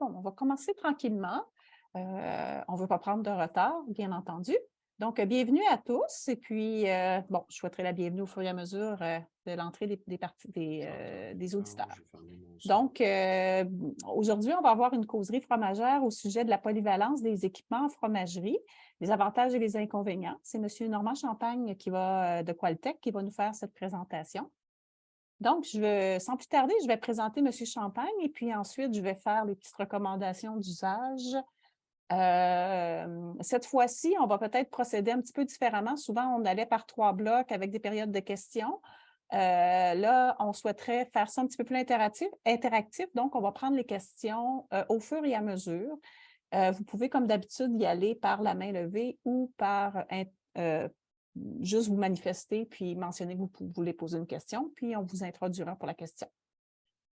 Bon, on va commencer tranquillement. On ne veut pas prendre de retard, bien entendu. Donc, bienvenue à tous. Et puis, bon, je souhaiterais la bienvenue au fur et à mesure de l'entrée des auditeurs. Donc, aujourd'hui, on va avoir une causerie fromagère au sujet de la polyvalence des équipements en fromagerie, les avantages et les inconvénients. C'est M. Normand Champagne de Qualtech qui va nous faire cette présentation. Donc, sans plus tarder, je vais présenter M. Champagne et puis ensuite, je vais faire les petites recommandations d'usage. Cette fois-ci, on va peut-être procéder un petit peu différemment. Souvent, on allait par 3 blocs avec des périodes de questions. Là, on souhaiterait faire ça un petit peu plus interactif. Donc, on va prendre les questions au fur et à mesure. Vous pouvez, comme d'habitude, y aller par la main levée ou par juste vous manifester puis mentionner que vous voulez poser une question, puis on vous introduira pour la question.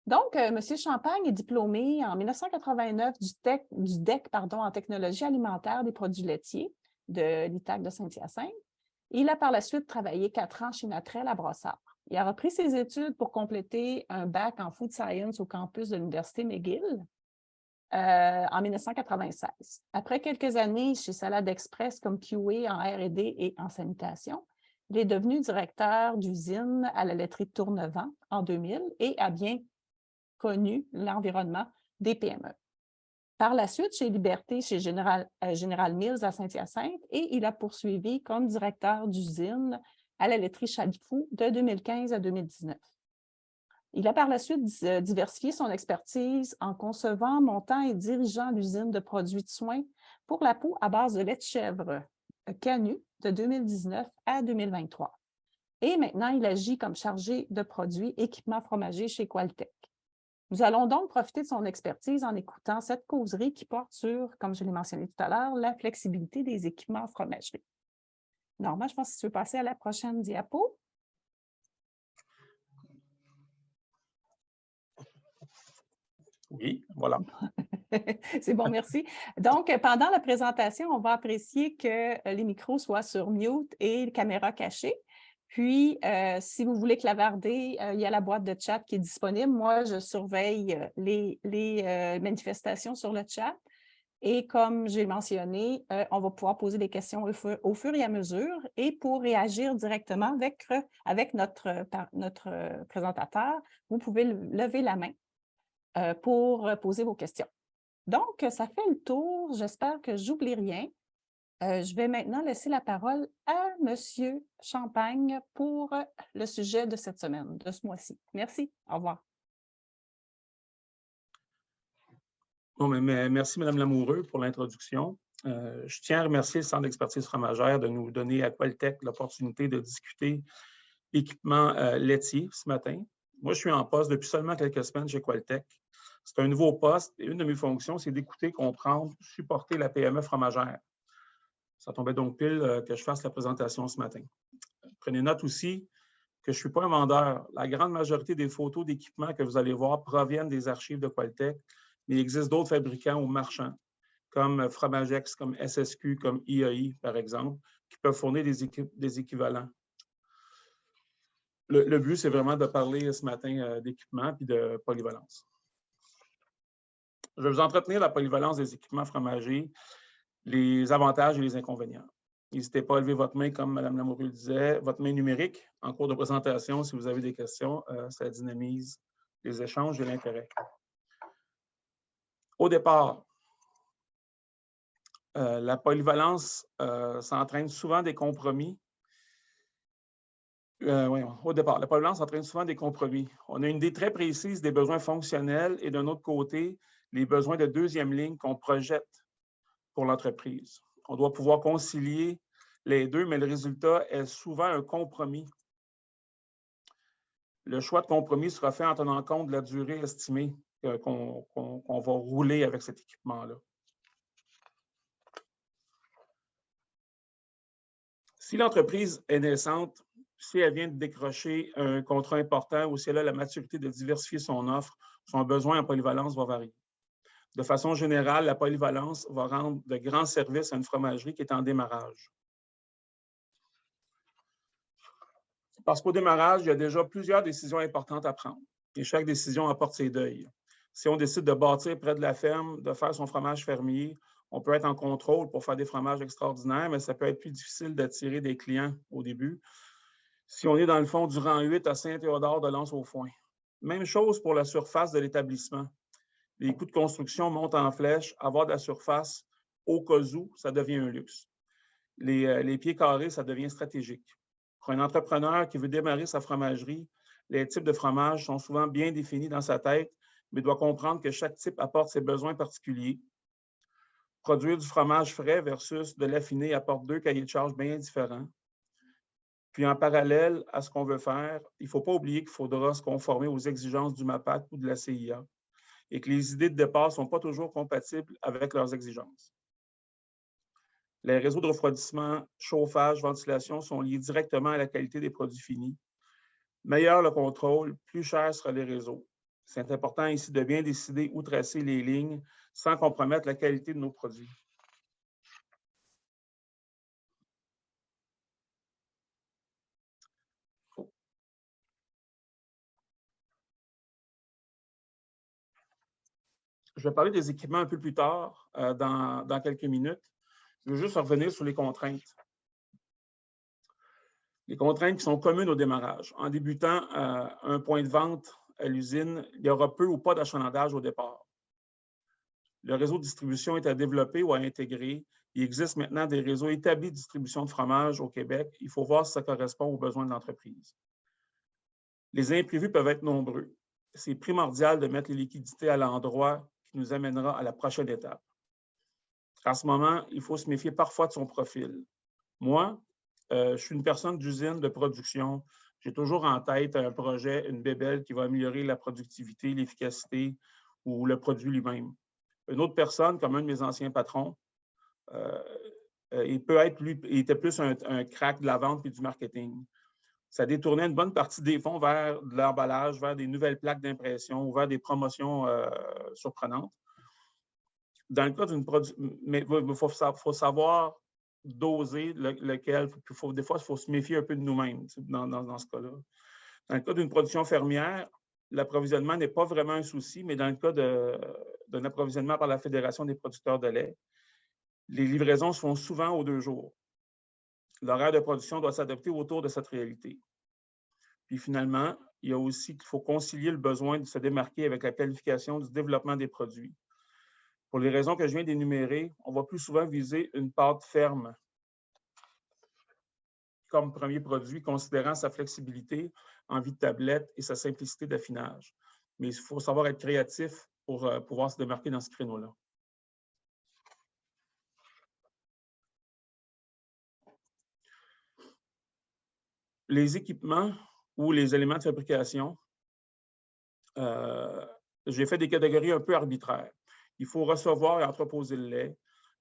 Donc, M. Champagne est diplômé en 1989 du DEC en technologie alimentaire des produits laitiers de l'ITAC de Saint-Hyacinthe. Il a par la suite travaillé 4 ans chez Natrel à Brossard. Il a repris ses études pour compléter un bac en Food Science au campus de l'Université McGill en 1996. Après quelques années chez Salade Express comme QA en R&D et en sanitation, il est devenu directeur d'usine à la laiterie de Tournevent en 2000 et a bien connu l'environnement des PME. Par la suite, chez Liberté, chez General Mills à Saint-Hyacinthe, et il a poursuivi comme directeur d'usine à la laiterie Chalifou de 2015 à 2019. Il a par la suite diversifié son expertise en concevant, montant et dirigeant l'usine de produits de soins pour la peau à base de lait de chèvre Canu de 2019 à 2023. Et maintenant, il agit comme chargé de produits équipements fromagers chez Qualtech. Nous allons donc profiter de son expertise en écoutant cette causerie qui porte sur, comme je l'ai mentionné tout à l'heure, la flexibilité des équipements en fromagerie. Normand, je pense que tu veux passer à la prochaine diapo. Oui, voilà. C'est bon, merci. Donc, pendant la présentation, on va apprécier que les micros soient sur mute et les caméras cachées. Puis, si vous voulez clavarder, il y a la boîte de chat qui est disponible. Moi, je surveille les manifestations sur le chat. Et comme j'ai mentionné, on va pouvoir poser des questions au fur et à mesure. Et pour réagir directement avec notre présentateur, vous pouvez lever la main pour poser vos questions. Donc, ça fait le tour. J'espère que je n'oublie rien. Je vais maintenant laisser la parole à M. Champagne pour le sujet de cette semaine, de ce mois-ci. Merci. Au revoir. Bon, mais merci, Mme Lamoureux, pour l'introduction. Je tiens à remercier le Centre d'expertise fromagère de nous donner à Qualtech l'opportunité de discuter équipement laitier ce matin. Moi, je suis en poste depuis seulement quelques semaines chez Qualtech. C'est un nouveau poste et une de mes fonctions, c'est d'écouter, comprendre, supporter la PME fromagère. Ça tombait donc pile que je fasse la présentation ce matin. Prenez note aussi que je ne suis pas un vendeur. La grande majorité des photos d'équipements que vous allez voir proviennent des archives de Qualtech, mais il existe d'autres fabricants ou marchands, comme Fromagex, comme SSQ, comme IAI, par exemple, qui peuvent fournir des équivalents. Le but, c'est vraiment de parler ce matin d'équipement et de polyvalence. Je vais vous entretenir la polyvalence des équipements fromagers, les avantages et les inconvénients. N'hésitez pas à lever votre main, comme Mme Lamoureux le disait, votre main numérique en cours de présentation. Si vous avez des questions, ça dynamise les échanges et l'intérêt. Au départ, la polyvalence, ça entraîne souvent des compromis. Au départ, la polyvalence entraîne souvent des compromis. On a une idée très précise des besoins fonctionnels et d'un autre côté, les besoins de deuxième ligne qu'on projette pour l'entreprise. On doit pouvoir concilier les deux, mais le résultat est souvent un compromis. Le choix de compromis sera fait en tenant compte de la durée estimée qu'on va rouler avec cet équipement-là. Si l'entreprise est naissante, si elle vient de décrocher un contrat important ou si elle a la maturité de diversifier son offre, son besoin en polyvalence va varier. De façon générale, la polyvalence va rendre de grands services à une fromagerie qui est en démarrage. Parce qu'au démarrage, il y a déjà plusieurs décisions importantes à prendre et chaque décision apporte ses deuils. Si on décide de bâtir près de la ferme, de faire son fromage fermier, on peut être en contrôle pour faire des fromages extraordinaires, mais ça peut être plus difficile d'attirer des clients au début. Si on est dans le fond du rang 8 à Saint-Théodore de Lens-au-Foin. Même chose pour la surface de l'établissement. Les coûts de construction montent en flèche. Avoir de la surface au cas où, ça devient un luxe. Les pieds carrés, ça devient stratégique. Pour un entrepreneur qui veut démarrer sa fromagerie, les types de fromages sont souvent bien définis dans sa tête, mais doit comprendre que chaque type apporte ses besoins particuliers. Produire du fromage frais versus de l'affiné apporte deux cahiers de charges bien différents. Puis en parallèle à ce qu'on veut faire, il ne faut pas oublier qu'il faudra se conformer aux exigences du MAPAC ou de la CIA et que les idées de départ ne sont pas toujours compatibles avec leurs exigences. Les réseaux de refroidissement, chauffage, ventilation sont liés directement à la qualité des produits finis. Meilleur le contrôle, plus cher sera les réseaux. C'est important ici de bien décider où tracer les lignes sans compromettre la qualité de nos produits. Je vais parler des équipements un peu plus tard, dans quelques minutes. Je veux juste revenir sur les contraintes. Les contraintes qui sont communes au démarrage. En débutant un point de vente à l'usine, il y aura peu ou pas d'achalandage au départ. Le réseau de distribution est à développer ou à intégrer. Il existe maintenant des réseaux établis de distribution de fromage au Québec. Il faut voir si ça correspond aux besoins de l'entreprise. Les imprévus peuvent être nombreux. C'est primordial de mettre les liquidités à l'endroit qui nous amènera à la prochaine étape. En ce moment, il faut se méfier parfois de son profil. Moi, je suis une personne d'usine de production. J'ai toujours en tête un projet, une bébelle qui va améliorer la productivité, l'efficacité ou le produit lui-même. Une autre personne, comme un de mes anciens patrons, il peut être, lui, il était plus un crack de la vente et du marketing. Ça détournait une bonne partie des fonds vers de l'emballage, vers des nouvelles plaques d'impression ou vers des promotions surprenantes. Dans le cas d'une production, mais il faut savoir doser lequel. Des fois, il faut se méfier un peu de nous-mêmes dans ce cas-là. Dans le cas d'une production fermière, l'approvisionnement n'est pas vraiment un souci, mais dans le cas d'un approvisionnement par la Fédération des producteurs de lait, les livraisons se font souvent aux 2 jours. L'horaire de production doit s'adapter autour de cette réalité. Puis finalement, il y a aussi qu'il faut concilier le besoin de se démarquer avec la qualification du développement des produits. Pour les raisons que je viens d'énumérer, on va plus souvent viser une pâte ferme comme premier produit, considérant sa flexibilité en vie de tablette et sa simplicité d'affinage. Mais il faut savoir être créatif pour pouvoir se démarquer dans ce créneau-là. Les équipements ou les éléments de fabrication, j'ai fait des catégories un peu arbitraires. Il faut recevoir et entreposer le lait.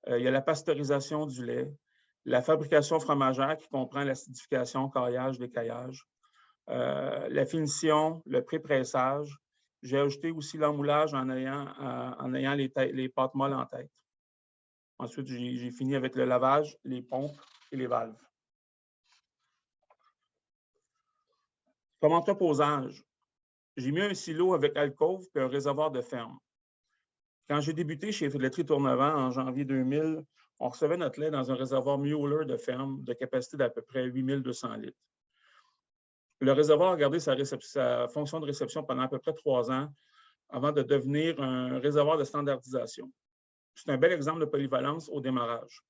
Il y a la pasteurisation du lait, la fabrication fromagère qui comprend l'acidification, caillage, décaillage, la finition, le pré-pressage. J'ai ajouté aussi l'emmoulage en ayant les pâtes molles en tête. Ensuite, j'ai fini avec le lavage, les pompes et les valves. Comme entreposage, j'ai mis un silo avec alcôve et un réservoir de ferme. Quand j'ai débuté chez Laiterie Tournevent en janvier 2000, on recevait notre lait dans un réservoir Mueller de ferme de capacité d'à peu près 8200 litres. Le réservoir a gardé sa fonction de réception pendant à peu près 3 ans avant de devenir un réservoir de standardisation. C'est un bel exemple de polyvalence au démarrage.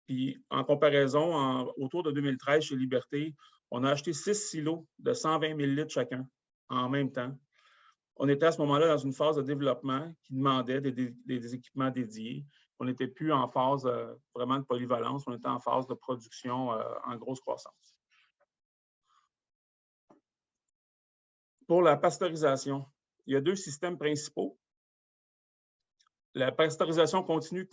Puis, en comparaison, autour de 2013, chez Liberté, on a acheté 6 silos de 120 000 litres chacun en même temps. On était à ce moment-là dans une phase de développement qui demandait des équipements dédiés. On n'était plus en phase vraiment de polyvalence, on était en phase de production en grosse croissance. Pour la pasteurisation, il y a 2 systèmes principaux. La pasteurisation continue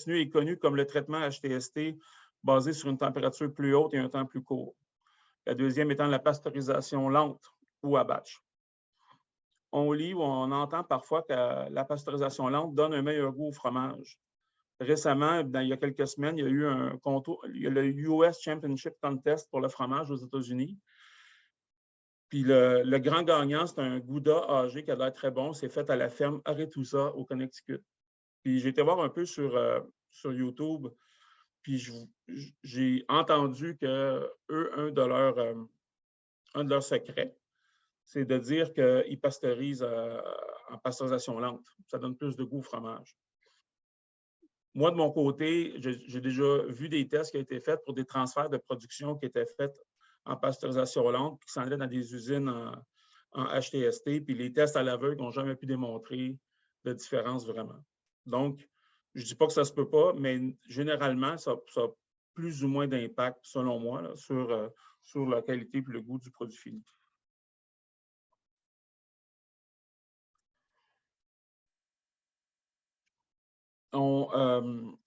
est connue comme le traitement HTST basé sur une température plus haute et un temps plus court. La deuxième étant la pasteurisation lente ou à batch. On lit ou on entend parfois que la pasteurisation lente donne un meilleur goût au fromage. Récemment, il y a quelques semaines, il y a eu le US Championship Contest pour le fromage aux États-Unis. Puis le grand gagnant, c'est un Gouda âgé qui a l'air très bon. C'est fait à la ferme Arethusa au Connecticut. Puis j'ai été voir un peu sur YouTube, puis j'ai entendu que eux, un de leurs secrets, c'est de dire qu'ils pasteurisent en pasteurisation lente. Ça donne plus de goût au fromage. Moi, de mon côté, j'ai déjà vu des tests qui ont été faits pour des transferts de production qui étaient faits en pasteurisation lente, puis qui s'en allaient dans des usines en HTST, puis les tests à l'aveugle n'ont jamais pu démontrer de différence vraiment. Donc, je ne dis pas que ça ne se peut pas, mais généralement, ça a plus ou moins d'impact, selon moi, là, sur la qualité et le goût du produit fini.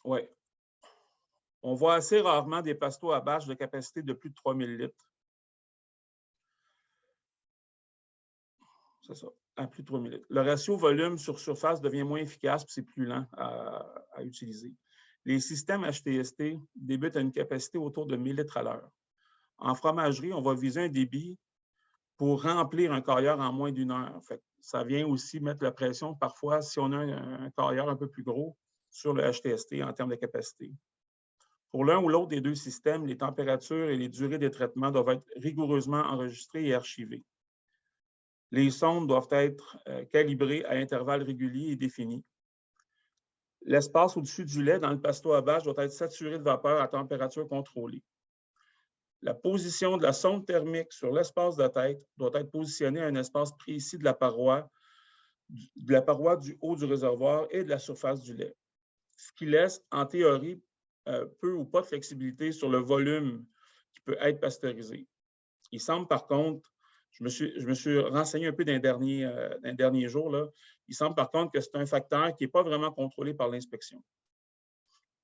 Ouais. On voit assez rarement des pastos à bâche de capacité de plus de 3000 litres. C'est ça, à plus de 3000 litres. Le ratio volume sur surface devient moins efficace et c'est plus lent à utiliser. Les systèmes HTST débutent à une capacité autour de 1000 litres à l'heure. En fromagerie, on va viser un débit pour remplir un cailleur en moins d'1 heure. Fait que ça vient aussi mettre la pression parfois si on a un cailleur un peu plus gros sur le HTST en termes de capacité. Pour l'un ou l'autre des deux systèmes, les températures et les durées des traitements doivent être rigoureusement enregistrées et archivées. Les sondes doivent être calibrées à intervalles réguliers et définis. L'espace au-dessus du lait dans le pasto à bâche doit être saturé de vapeur à température contrôlée. La position de la sonde thermique sur l'espace de tête doit être positionnée à un espace précis de la paroi du haut du réservoir et de la surface du lait, ce qui laisse, en théorie, peu ou pas de flexibilité sur le volume qui peut être pasteurisé. Il semble, par contre, je me suis renseigné un peu dans les derniers jours, là, il semble, par contre, que c'est un facteur qui n'est pas vraiment contrôlé par l'inspection.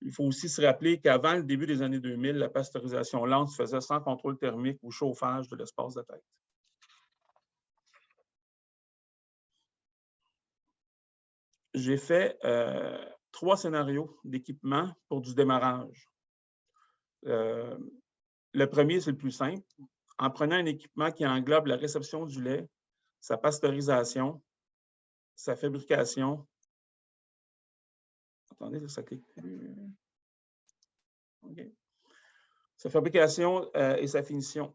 Il faut aussi se rappeler qu'avant le début des années 2000, la pasteurisation lente se faisait sans contrôle thermique ou chauffage de l'espace de tête. J'ai fait 3 scénarios d'équipement pour du démarrage. Le premier, c'est le plus simple. En prenant un équipement qui englobe la réception du lait, sa pasteurisation, sa fabrication. Attendez, ça clique plus. Okay. Sa fabrication et sa finition.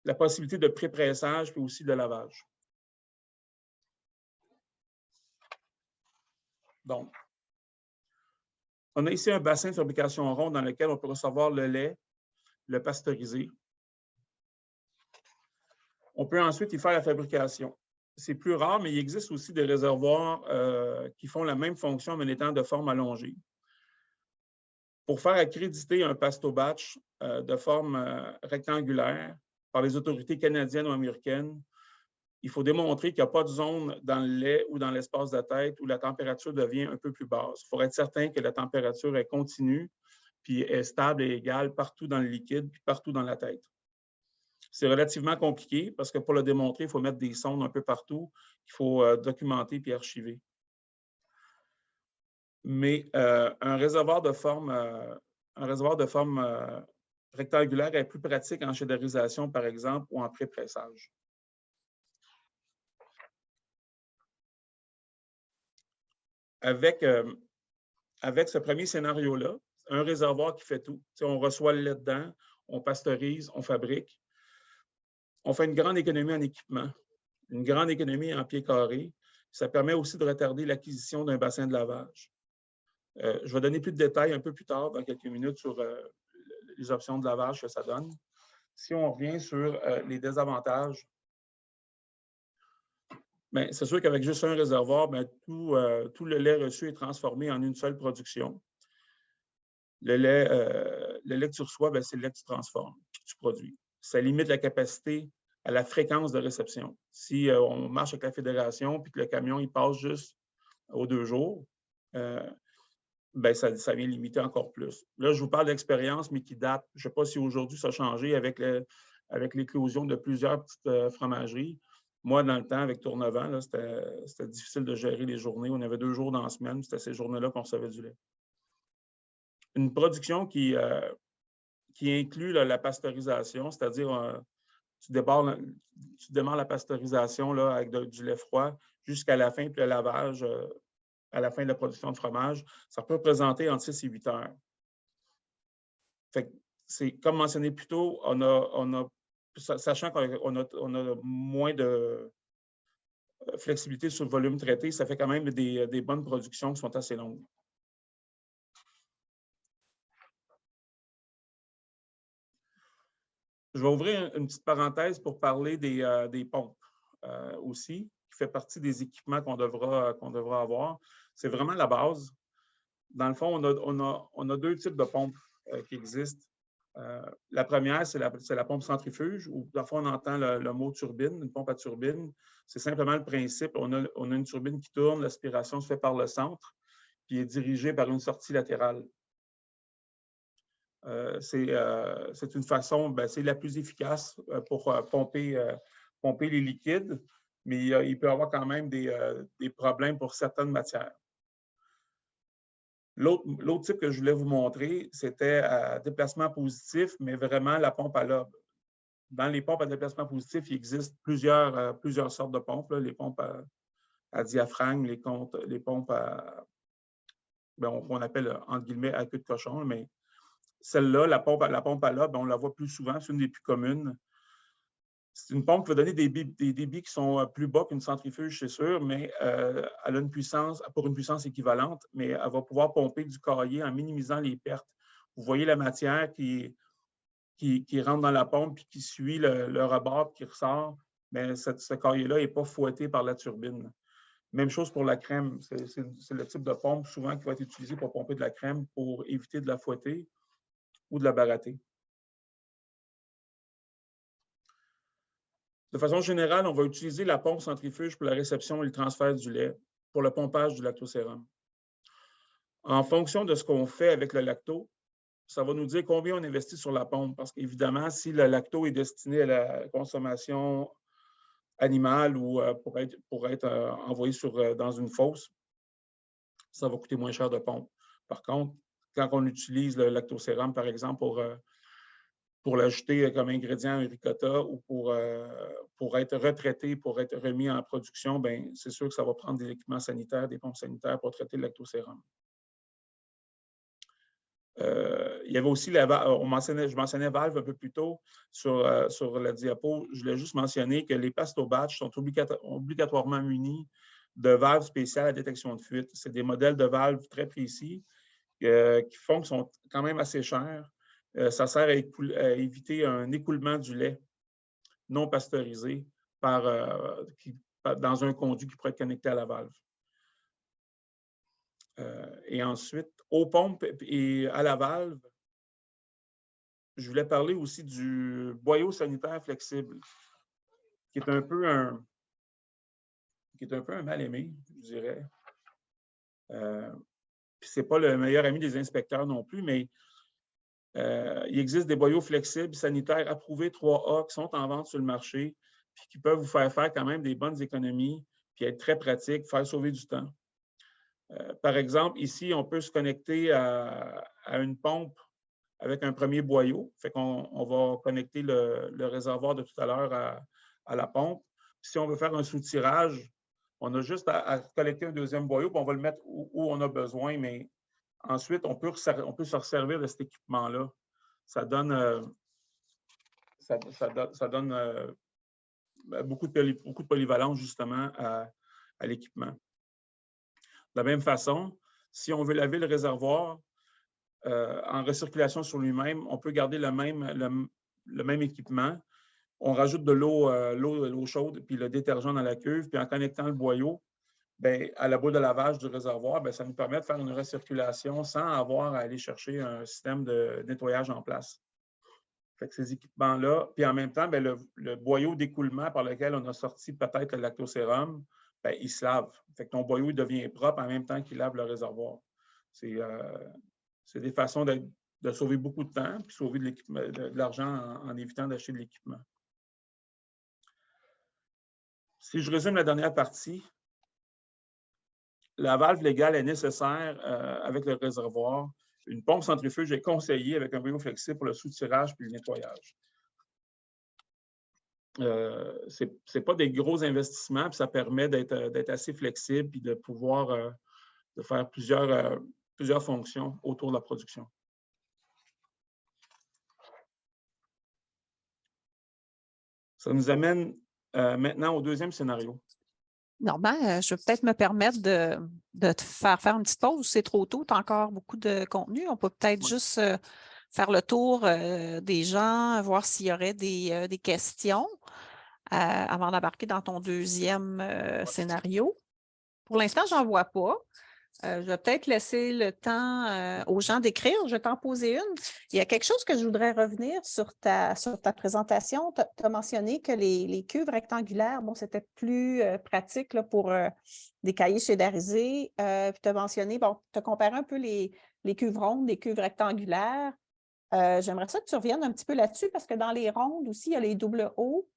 La possibilité de pré-pressage puis aussi de lavage. Donc, on a ici un bassin de fabrication rond dans lequel on peut recevoir le lait, le pasteuriser. On peut ensuite y faire la fabrication. C'est plus rare, mais il existe aussi des réservoirs qui font la même fonction, mais étant de forme allongée. Pour faire accréditer un pasto batch de forme rectangulaire par les autorités canadiennes ou américaines, il faut démontrer qu'il n'y a pas de zone dans le lait ou dans l'espace de tête où la température devient un peu plus basse. Il faut être certain que la température est continue, puis est stable et égale partout dans le liquide, puis partout dans la tête. C'est relativement compliqué parce que pour le démontrer, il faut mettre des sondes un peu partout, qu'il faut documenter puis archiver. Mais un réservoir de forme rectangulaire est plus pratique en chédarisation, par exemple, ou en pré-pressage. Avec ce premier scénario-là, un réservoir qui fait tout. On reçoit le lait dedans, on pasteurise, on fabrique. On fait une grande économie en équipement, une grande économie en pieds carrés. Ça permet aussi de retarder l'acquisition d'un bassin de lavage. Je vais donner plus de détails un peu plus tard, dans quelques minutes, sur les options de lavage que ça donne. Si on revient sur les désavantages, c'est sûr qu'avec juste un réservoir, tout le lait reçu est transformé en une seule production. Le lait que tu reçois, c'est le lait que tu transformes, que tu produis. Ça limite la capacité à la fréquence de réception. Si on marche avec la fédération puis que le camion il passe juste aux 2 jours, ça vient limiter encore plus. Là, je vous parle d'expérience, mais qui date, je ne sais pas si aujourd'hui ça a changé avec l'éclosion de plusieurs petites fromageries. Moi, dans le temps, avec Tournovent, c'était difficile de gérer les journées. On avait 2 jours dans la semaine, c'était ces journées-là qu'on recevait du lait. Une production qui inclut la pasteurisation, c'est-à-dire tu démarres la pasteurisation là, avec du lait froid jusqu'à la fin, puis le lavage à la fin de la production de fromage. Ça peut représenter entre 6 et 8 heures. Fait que c'est comme mentionné plus tôt, sachant qu'on a moins de flexibilité sur le volume traité, ça fait quand même des bonnes productions qui sont assez longues. Je vais ouvrir une petite parenthèse pour parler des pompes aussi, qui fait partie des équipements qu'on devra avoir. C'est vraiment la base. Dans le fond, on a deux types de pompes qui existent. La première, c'est la pompe centrifuge, où parfois on entend le mot turbine, une pompe à turbine. C'est simplement le principe. On a une turbine qui tourne, l'aspiration se fait par le centre, puis est dirigée par une sortie latérale. C'est une façon, c'est la plus efficace pour pomper les liquides, mais il peut y avoir quand même des problèmes pour certaines matières. L'autre type que je voulais vous montrer, c'était à déplacement positif, mais vraiment la pompe à lobe. Dans les pompes à déplacement positif, il existe plusieurs sortes de pompes, là, les pompes à diaphragme, les pompes qu'on appelle entre guillemets à queue de cochon, mais celle-là, la pompe à lobe, on la voit plus souvent, c'est une des plus communes. C'est une pompe qui va donner des débits qui sont plus bas qu'une centrifuge, c'est sûr, mais elle a une puissance équivalente, mais elle va pouvoir pomper du caillé en minimisant les pertes. Vous voyez la matière qui rentre dans la pompe et qui suit le rebord qui ressort, mais ce caillé-là n'est pas fouetté par la turbine. Même chose pour la crème. C'est le type de pompe souvent qui va être utilisé pour pomper de la crème pour éviter de la fouetter ou de la barater. De façon générale, on va utiliser la pompe centrifuge pour la réception et le transfert du lait, pour le pompage du lactosérum. En fonction de ce qu'on fait avec le lacto, ça va nous dire combien on investit sur la pompe. Parce qu'évidemment, si le lacto est destiné à la consommation animale ou pour être envoyé dans une fosse, ça va coûter moins cher de pompe. Par contre, quand on utilise le lactosérum, par exemple, pour l'ajouter comme ingrédient à un ricotta ou pour être retraité, pour être remis en production, c'est sûr que ça va prendre des équipements sanitaires, des pompes sanitaires pour traiter le lactosérum. Il y avait aussi, je mentionnais valve un peu plus tôt sur la diapo. Je voulais juste mentionner que les pasto-batch sont obligatoirement munis de valves spéciales à détection de fuite. C'est des modèles de valves très précis qui sont quand même assez chers. Ça sert à éviter un écoulement du lait non pasteurisé dans un conduit qui pourrait être connecté à la valve. Et ensuite, aux pompes et à la valve, je voulais parler aussi du boyau sanitaire flexible, qui est un peu un mal-aimé, je dirais. Puis ce n'est pas le meilleur ami des inspecteurs non plus, mais il existe des boyaux flexibles sanitaires approuvés 3A qui sont en vente sur le marché, puis qui peuvent vous faire quand même des bonnes économies, puis être très pratiques, faire sauver du temps. Par exemple, ici, on peut se connecter à une pompe avec un premier boyau. Fait qu'on va connecter le réservoir de tout à l'heure à la pompe. Puis si on veut faire un soutirage, on a juste à collecter un deuxième boyau, puis on va le mettre où on a besoin, mais ensuite, on peut se resservir de cet équipement-là. Ça donne, beaucoup de polyvalence, justement, à l'équipement. De la même façon, si on veut laver le réservoir en recirculation sur lui-même, on peut garder le même équipement. On rajoute de l'eau chaude puis le détergent dans la cuve, puis en connectant le boyau à la boule de lavage du réservoir, ça nous permet de faire une recirculation sans avoir à aller chercher un système de nettoyage en place. Fait que ces équipements-là, puis en même temps, le boyau d'écoulement par lequel on a sorti peut-être le lactosérum, il se lave. Fait que ton boyau il devient propre en même temps qu'il lave le réservoir. C'est des façons de sauver beaucoup de temps puis sauver de l'argent en évitant d'acheter de l'équipement. Si je résume la dernière partie, la valve légale est nécessaire avec le réservoir. Une pompe centrifuge est conseillée avec un boyau flexible pour le soutirage puis le nettoyage. Ce n'est pas des gros investissements, puis ça permet d'être assez flexible et de pouvoir de faire plusieurs fonctions autour de la production. Ça nous amène maintenant au deuxième scénario. Normand, je vais peut-être me permettre de te faire une petite pause. C'est trop tôt, tu as encore beaucoup de contenu. On peut peut-être juste faire le tour des gens, voir s'il y aurait des questions avant d'embarquer dans ton deuxième scénario. Pour l'instant, je n'en vois pas. Je vais peut-être laisser le temps aux gens d'écrire. Je vais t'en poser une. Il y a quelque chose que je voudrais revenir sur ta présentation. Tu as mentionné que les cuves rectangulaires, bon, c'était plus pratique là, pour des cahiers schédarisés. Puis tu as mentionné, bon, tu as comparé un peu les cuves rondes, les cuves rectangulaires. J'aimerais ça que tu reviennes un petit peu là-dessus parce que dans les rondes aussi, il y a les double O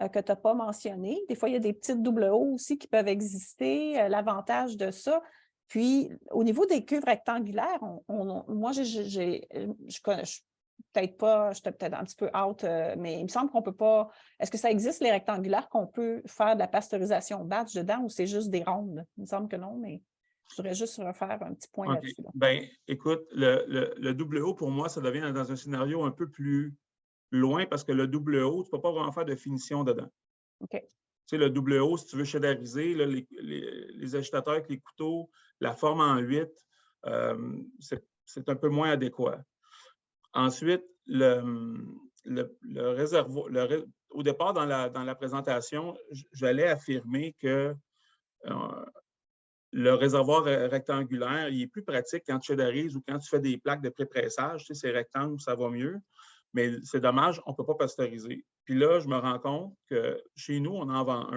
que tu n'as pas mentionné. Des fois, il y a des petites double O aussi qui peuvent exister. L'avantage de ça. Puis, au niveau des cuves rectangulaires, moi, je connais, j'étais peut-être un petit peu out, mais il me semble qu'on ne peut pas. Est-ce que ça existe, les rectangulaires, qu'on peut faire de la pasteurisation batch dedans ou c'est juste des rondes? Il me semble que non, mais je voudrais juste refaire un petit point là-dessus. Là. Bien, écoute, le double O, pour moi, ça devient dans un scénario un peu plus loin parce que le double O, tu ne peux pas vraiment faire de finition dedans. OK. Tu sais, le double O, si tu veux cheddariser, là, les agitateurs avec les couteaux, la forme en 8, c'est un peu moins adéquat. Ensuite, le réservoir, au départ, dans la présentation, j'allais affirmer que le réservoir rectangulaire, il est plus pratique quand tu cheddarises ou quand tu fais des plaques de pré-pressage. Tu sais, c'est rectangle, ça va mieux. Mais c'est dommage, on ne peut pas pasteuriser. Puis là, je me rends compte que chez nous, on en vend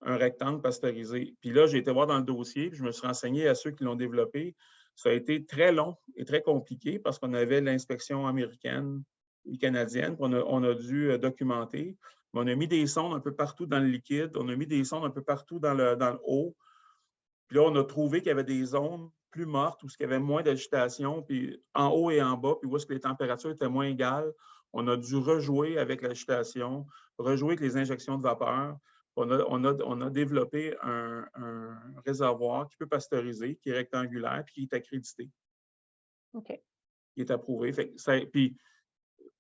un rectangle pasteurisé. Puis là, j'ai été voir dans le dossier, puis je me suis renseigné à ceux qui l'ont développé. Ça a été très long et très compliqué parce qu'on avait l'inspection américaine et canadienne, puis on a dû documenter. On a mis des sondes un peu partout dans le liquide, on a mis des sondes un peu partout dans le haut. Puis là, on a trouvé qu'il y avait des zones plus mortes où il y avait moins d'agitation, puis en haut et en bas, puis où est-ce que les températures étaient moins égales. On a dû rejouer avec l'agitation, rejouer avec les injections de vapeur. On a développé un réservoir qui peut pasteuriser, qui est rectangulaire, puis qui est accrédité. OK. Qui est approuvé. Puis,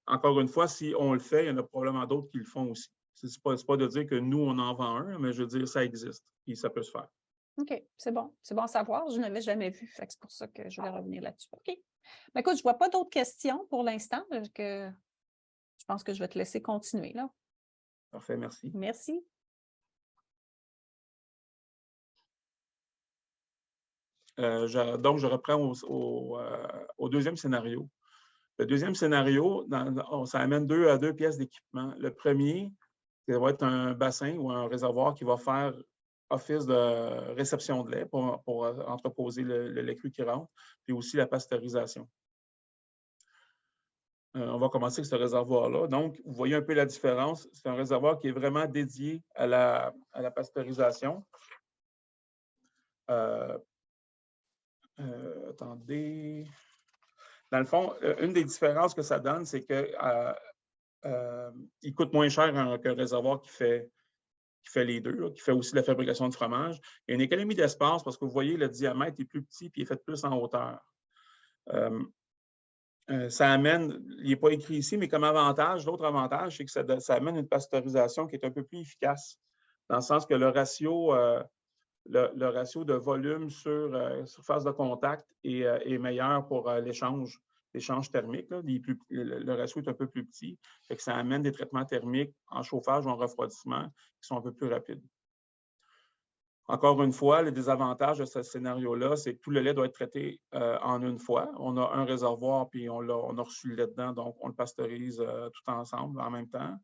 encore une fois, si on le fait, il y en a probablement d'autres qui le font aussi. Ce n'est pas de dire que nous, on en vend un, mais je veux dire, ça existe, puis ça peut se faire. OK, c'est bon. C'est bon à savoir. Je n'avais jamais vu. C'est pour ça que je voulais revenir là-dessus. OK. Ben, écoute, je ne vois pas d'autres questions pour l'instant. Je pense que je vais te laisser continuer. Là. Parfait, merci. Merci. Donc, je reprends au deuxième scénario. Le deuxième scénario, ça amène deux pièces d'équipement. Le premier, ça va être un bassin ou un réservoir qui va faire office de réception de lait pour entreposer le lait cru qui rentre, puis aussi la pasteurisation. On va commencer avec ce réservoir-là. Donc, vous voyez un peu la différence. C'est un réservoir qui est vraiment dédié à la pasteurisation. Attendez. Dans le fond, une des différences que ça donne, c'est qu'il coûte moins cher qu'un réservoir qui fait les deux, là, qui fait aussi la fabrication de fromage. Il y a une économie d'espace parce que vous voyez, le diamètre est plus petit et il est fait plus en hauteur. Ça amène, il n'est pas écrit ici, mais comme avantage, l'autre avantage, c'est que ça amène une pasteurisation qui est un peu plus efficace, dans le sens que le ratio de volume sur surface de contact est meilleur pour l'échange thermique. Là. Le ratio est un peu plus petit. Fait que ça amène des traitements thermiques en chauffage ou en refroidissement qui sont un peu plus rapides. Encore une fois, le désavantage de ce scénario-là, c'est que tout le lait doit être traité en une fois. On a un réservoir, puis on a reçu le lait dedans, donc on le pasteurise tout ensemble en même temps.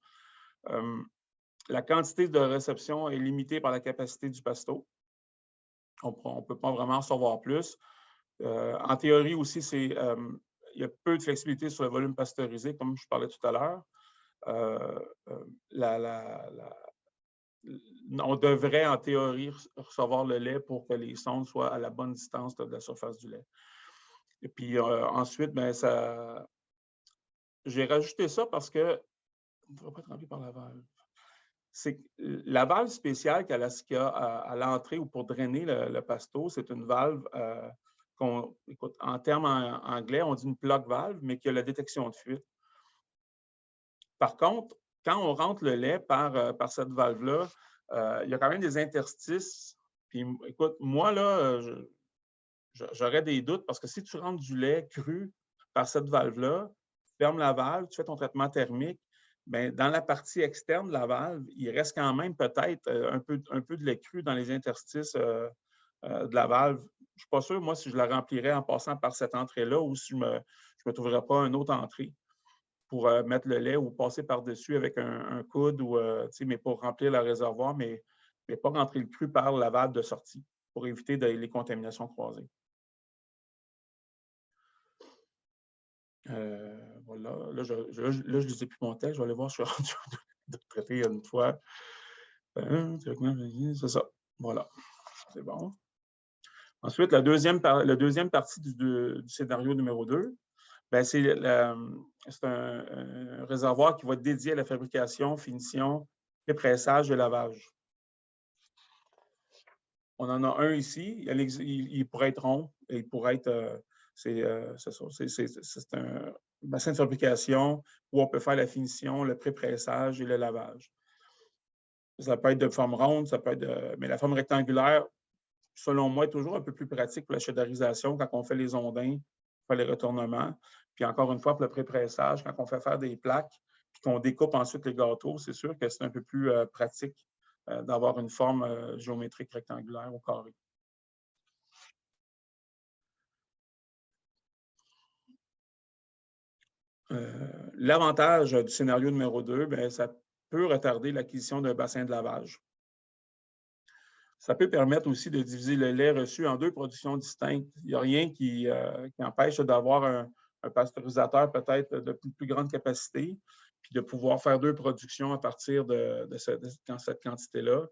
La quantité de réception est limitée par la capacité du pasto. On ne peut pas vraiment en recevoir plus. En théorie aussi, il y a peu de flexibilité sur le volume pasteurisé, comme je parlais tout à l'heure. On devrait, en théorie, recevoir le lait pour que les sondes soient à la bonne distance de la surface du lait. Et puis ensuite, j'ai rajouté ça parce que ne va pas être rempli par la valve. C'est la valve spéciale qu'il y a à l'entrée ou pour drainer le pasto, c'est une valve écoute, en termes anglais, on dit une plug valve, mais qui a la détection de fuite. Par contre, quand on rentre le lait par cette valve-là, il y a quand même des interstices. Puis, écoute, moi, là, j'aurais des doutes parce que si tu rentres du lait cru par cette valve-là, tu fermes la valve, tu fais ton traitement thermique, bien, dans la partie externe de la valve, il reste quand même peut-être un peu de lait cru dans les interstices de la valve. Je ne suis pas sûr, moi, si je la remplirais en passant par cette entrée-là ou si je ne me trouverais pas une autre entrée pour mettre le lait ou passer par-dessus avec un coude, mais pour remplir le réservoir, mais pas rentrer le cru par la valve de sortie pour éviter les contaminations croisées. Voilà. Là, je ne lisais plus mon texte. Je vais aller voir, je suis rendu de traiter une fois. C'est ça. Voilà. C'est bon. Ensuite, la deuxième partie du scénario numéro 2, c'est un réservoir qui va être dédié à la fabrication, finition, pré-pressage et lavage. On en a un ici. Il pourrait être rond et il pourrait être... c'est un bassin de fabrication où on peut faire la finition, le pré-pressage et le lavage. Ça peut être de forme ronde, ça peut être mais la forme rectangulaire, selon moi, est toujours un peu plus pratique pour la cheddarisation quand on fait les ondins, on fait les retournements. Puis encore une fois, pour le pré-pressage, quand on fait faire des plaques puis qu'on découpe ensuite les gâteaux, c'est sûr que c'est un peu plus pratique d'avoir une forme géométrique rectangulaire au carré. L'avantage du scénario numéro 2, ça peut retarder l'acquisition d'un bassin de lavage. Ça peut permettre aussi de diviser le lait reçu en 2 productions distinctes. Il n'y a rien qui empêche d'avoir un pasteurisateur peut-être de plus grande capacité, puis de pouvoir faire 2 productions à partir de cette quantité-là.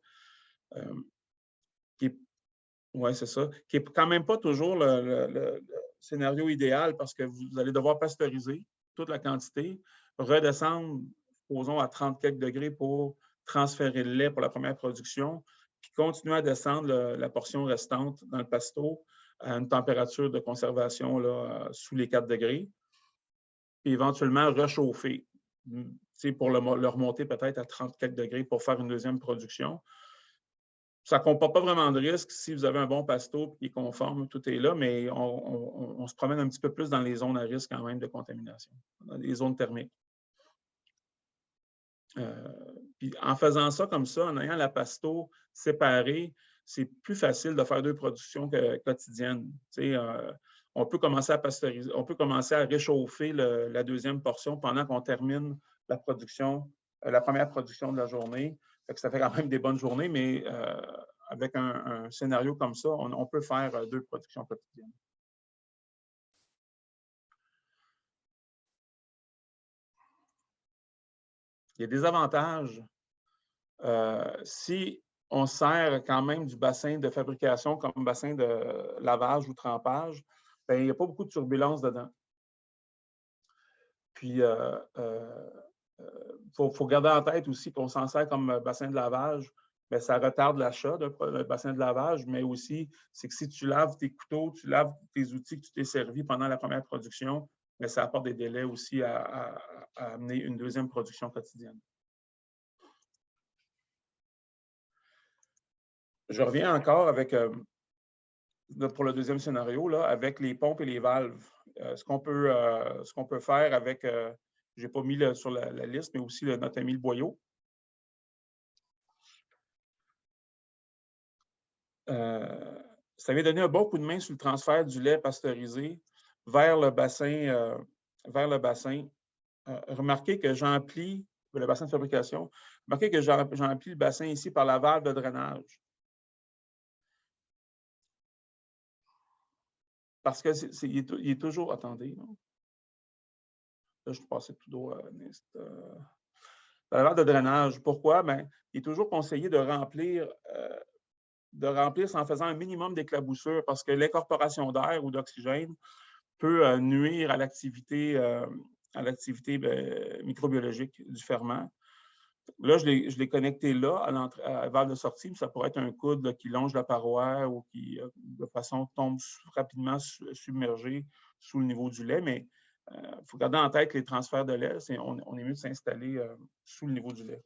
Oui, c'est ça. Qui n'est quand même pas toujours le scénario idéal parce que vous allez devoir pasteuriser toute la quantité, redescendre, supposons, à 30 quelques degrés pour transférer le lait pour la première production, puis continuer à descendre la portion restante dans le pasto à une température de conservation là, sous les 4 degrés, puis éventuellement réchauffer pour le remonter peut-être à 30 quelques degrés pour faire une deuxième production. Ça ne comporte pas vraiment de risque si vous avez un bon pasto qui est conforme, tout est là, mais on se promène un petit peu plus dans les zones à risque quand même de contamination, dans les zones thermiques. Puis en faisant ça comme ça, en ayant la pasto séparée, c'est plus facile de faire 2 productions quotidiennes. On peut commencer à pasteuriser, on peut commencer à réchauffer la deuxième portion pendant qu'on termine la production, la première production de la journée. Ça fait quand même des bonnes journées, mais avec un scénario comme ça, on peut faire 2 productions quotidiennes. Il y a des avantages si on sert quand même du bassin de fabrication comme bassin de lavage ou trempage, il n'y a pas beaucoup de turbulence dedans. Puis, faut garder en tête aussi qu'on s'en sert comme bassin de lavage, ça retarde l'achat d'un bassin de lavage, mais aussi, c'est que si tu laves tes couteaux, tu laves tes outils que tu t'es servi pendant la première production, ça apporte des délais aussi à amener une deuxième production quotidienne. Je reviens encore avec, pour le deuxième scénario, là, avec les pompes et les valves. Ce qu'on peut faire avec, je n'ai pas mis sur la liste, mais aussi notre ami le boyau. Ça vient donner un bon coup de main sur le transfert du lait pasteurisé vers le bassin. Remarquez que j'emplis le bassin de fabrication. Remarquez que j'emplis le bassin ici par la valve de drainage. Parce qu'il est toujours... Attendez, non? Là, je passais tout droit. La valve de drainage. Pourquoi? Il est toujours conseillé de remplir en faisant un minimum d'éclaboussure parce que l'incorporation d'air ou d'oxygène peut nuire à l'activité à l'activité microbiologique du ferment. Là, je l'ai connecté là, à la valve de sortie, mais ça pourrait être un coude là, qui longe la paroi ou qui, de façon, tombe rapidement submergé sous le niveau du lait. Mais il faut garder en tête que les transferts de lait, on est mieux de s'installer sous le niveau du lait.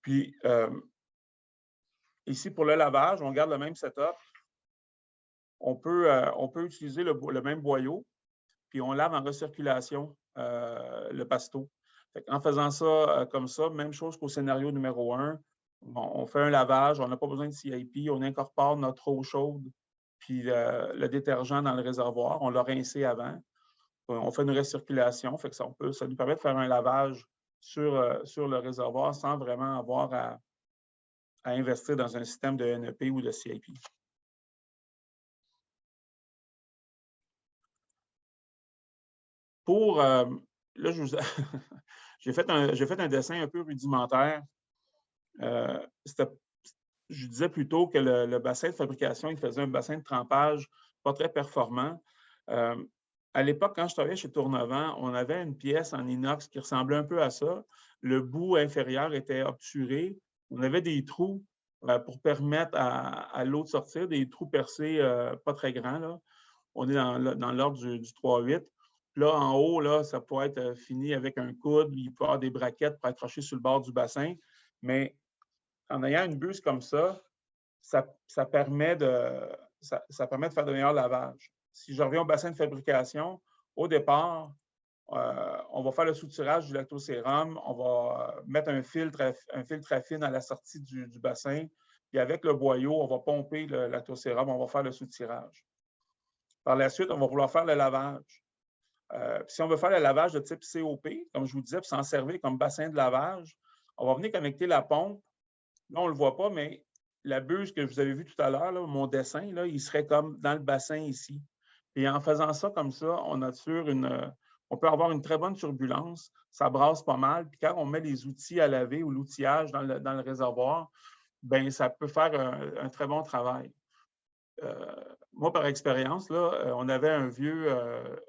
Puis, ici, pour le lavage, on garde le même setup. On peut utiliser le même boyau, puis on lave en recirculation le pasto. En faisant ça comme ça, même chose qu'au scénario numéro 1, on fait un lavage, on n'a pas besoin de CIP, on incorpore notre eau chaude, puis le détergent dans le réservoir, on l'a rincé avant. On fait une recirculation, fait que ça nous permet de faire un lavage sur le réservoir sans vraiment avoir à investir dans un système de NEP ou de CIP. Pour, là, j'ai fait un dessin un peu rudimentaire. Je disais plutôt que le bassin de fabrication, il faisait un bassin de trempage pas très performant. À l'époque, quand je travaillais chez Tournovent, on avait une pièce en inox qui ressemblait un peu à ça. Le bout inférieur était obturé. On avait des trous pour permettre à l'eau de sortir, des trous percés pas très grands, là. On est dans l'ordre du 3-8. Là, en haut, là, ça pourrait être fini avec un coude. Il peut y avoir des braquettes pour accrocher sur le bord du bassin. Mais en ayant une buse comme ça, ça permet de faire de meilleurs lavages. Si je reviens au bassin de fabrication, au départ, on va faire le soutirage du lactosérum, on va mettre un filtre à fine à la sortie du bassin, puis avec le boyau, on va pomper le lactosérum, on va faire le soutirage. Par la suite, on va vouloir faire le lavage. Si on veut faire le lavage de type COP, comme je vous disais, puis s'en servir comme bassin de lavage, on va venir connecter la pompe. Là, on ne le voit pas, mais la buse que vous avez vue tout à l'heure, mon dessin, là, il serait comme dans le bassin ici. Et en faisant ça comme ça, on peut avoir une très bonne turbulence. Ça brasse pas mal. Puis quand on met les outils à laver ou l'outillage dans le réservoir, bien, ça peut faire un très bon travail. Moi, par expérience, là, on avait un vieux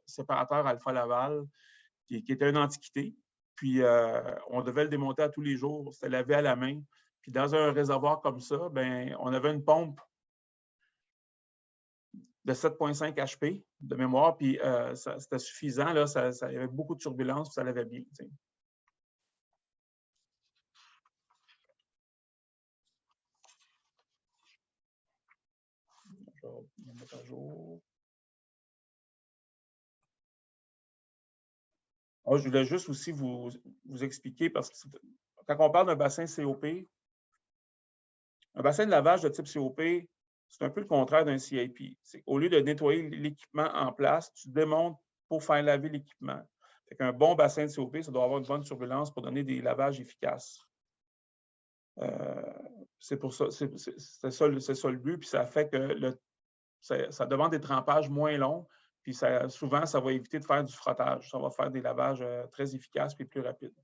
séparateur Alpha Laval qui était une antiquité. Puis, on devait le démonter à tous les jours. C'était lavé à la main. Puis, dans un réservoir comme ça, bien, on avait une pompe de 7,5 HP de mémoire. Puis, c'était suffisant. Là, il y avait beaucoup de turbulences, puis ça lavait bien. T'sais. Je vais me mettre à jour. Je voulais juste aussi vous expliquer, parce que quand on parle d'un bassin COP, un bassin de lavage de type COP, c'est un peu le contraire d'un CIP. Au lieu de nettoyer l'équipement en place, tu démontes pour faire laver l'équipement. Un bon bassin de COP, ça doit avoir une bonne turbulence pour donner des lavages efficaces. C'est pour ça, c'est ça le but, puis ça fait que ça demande des trempages moins longs, puis souvent, ça va éviter de faire du frottage. Ça va faire des lavages très efficaces et plus rapides.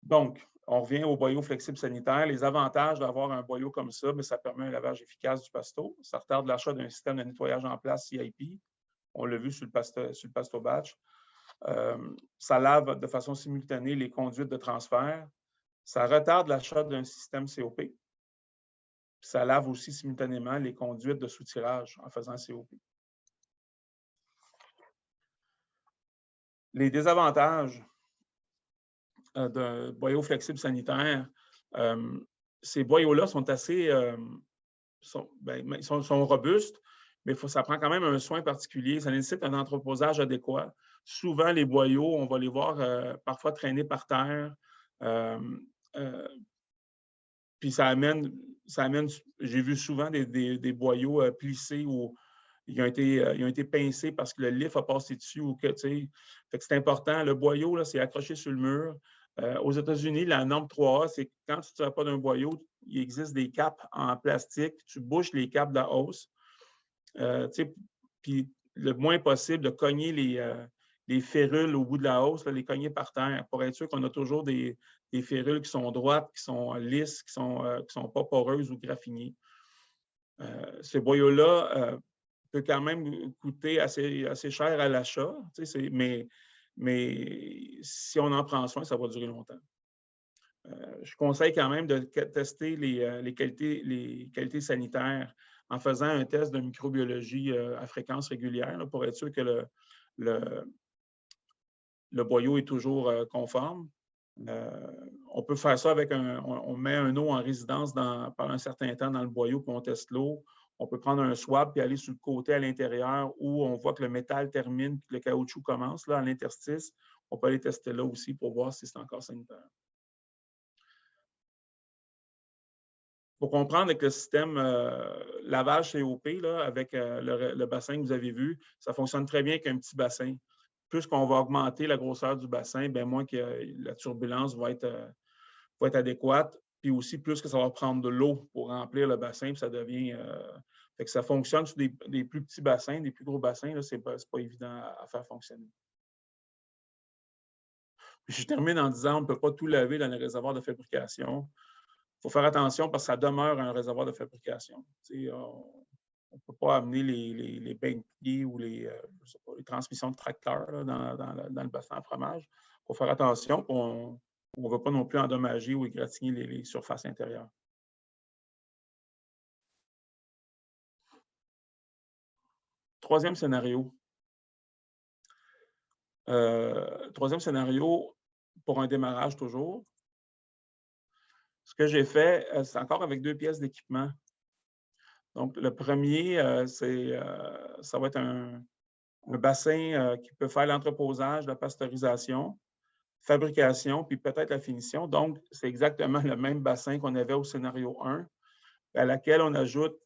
Donc, on revient au boyau flexible sanitaire. Les avantages d'avoir un boyau comme ça, mais ça permet un lavage efficace du pasto. Ça retarde l'achat d'un système de nettoyage en place CIP. On l'a vu sur le pasto batch. Ça lave de façon simultanée les conduites de transfert. Ça retarde l'achat d'un système COP. Ça lave aussi simultanément les conduites de soutirage en faisant COP. Les désavantages d'un boyau flexible sanitaire, ces boyaux-là sont assez ils sont robustes, mais ça prend quand même un soin particulier. Ça nécessite un entreposage adéquat. Souvent, les boyaux, on va les voir parfois traîner par terre. Puis ça amène, j'ai vu souvent des boyaux plissés où ils ont été pincés parce que le lift a passé dessus ou que, tu sais, fait que c'est important. Le boyau, là, c'est accroché sur le mur. Aux États-Unis, la norme 3A, c'est que quand tu ne tires pas d'un boyau, il existe des capes en plastique. Tu bouches les capes de la hausse. Puis le moins possible de cogner les férules au bout de la hausse, là, les cogner par terre pour être sûr qu'on a toujours des férules qui sont droites, qui sont lisses, qui ne sont pas poreuses ou graffinées. Ces boyaux-là peut quand même coûter assez cher à l'achat, mais si on en prend soin, ça va durer longtemps. Je conseille quand même de tester les qualités sanitaires en faisant un test de microbiologie à fréquence régulière là, pour être sûr que le boyau est toujours conforme. On peut faire ça avec on met un eau en résidence pendant un certain temps dans le boyau, puis on teste l'eau. On peut prendre un swab puis aller sur le côté à l'intérieur où on voit que le métal termine, que le caoutchouc commence là, à l'interstice. On peut aller tester là aussi pour voir si c'est encore sanitaire. Il faut comprendre que le système lavage COP, là, avec le bassin que vous avez vu, ça fonctionne très bien avec un petit bassin. Plus qu'on va augmenter la grosseur du bassin, bien moins que la turbulence va être adéquate. Puis aussi, plus que ça va prendre de l'eau pour remplir le bassin, puis ça devient... fait que ça fonctionne sur des plus petits bassins, des plus gros bassins, ce n'est pas évident à faire fonctionner. Puis je termine en disant, on ne peut pas tout laver dans les réservoirs de fabrication. Il faut faire attention parce que ça demeure un réservoir de fabrication. On ne peut pas amener les bains de pieds ou les transmissions de tracteurs là, dans le bassin à fromage. Il faut faire attention. On ne va pas non plus endommager ou égratigner les surfaces intérieures. Troisième scénario. Troisième scénario pour un démarrage toujours. Ce que j'ai fait, c'est encore avec 2 pièces d'équipement. Donc, le premier, ça va être un bassin qui peut faire l'entreposage, la pasteurisation, fabrication, puis peut-être la finition. Donc, c'est exactement le même bassin qu'on avait au scénario 1, à laquelle on ajoute,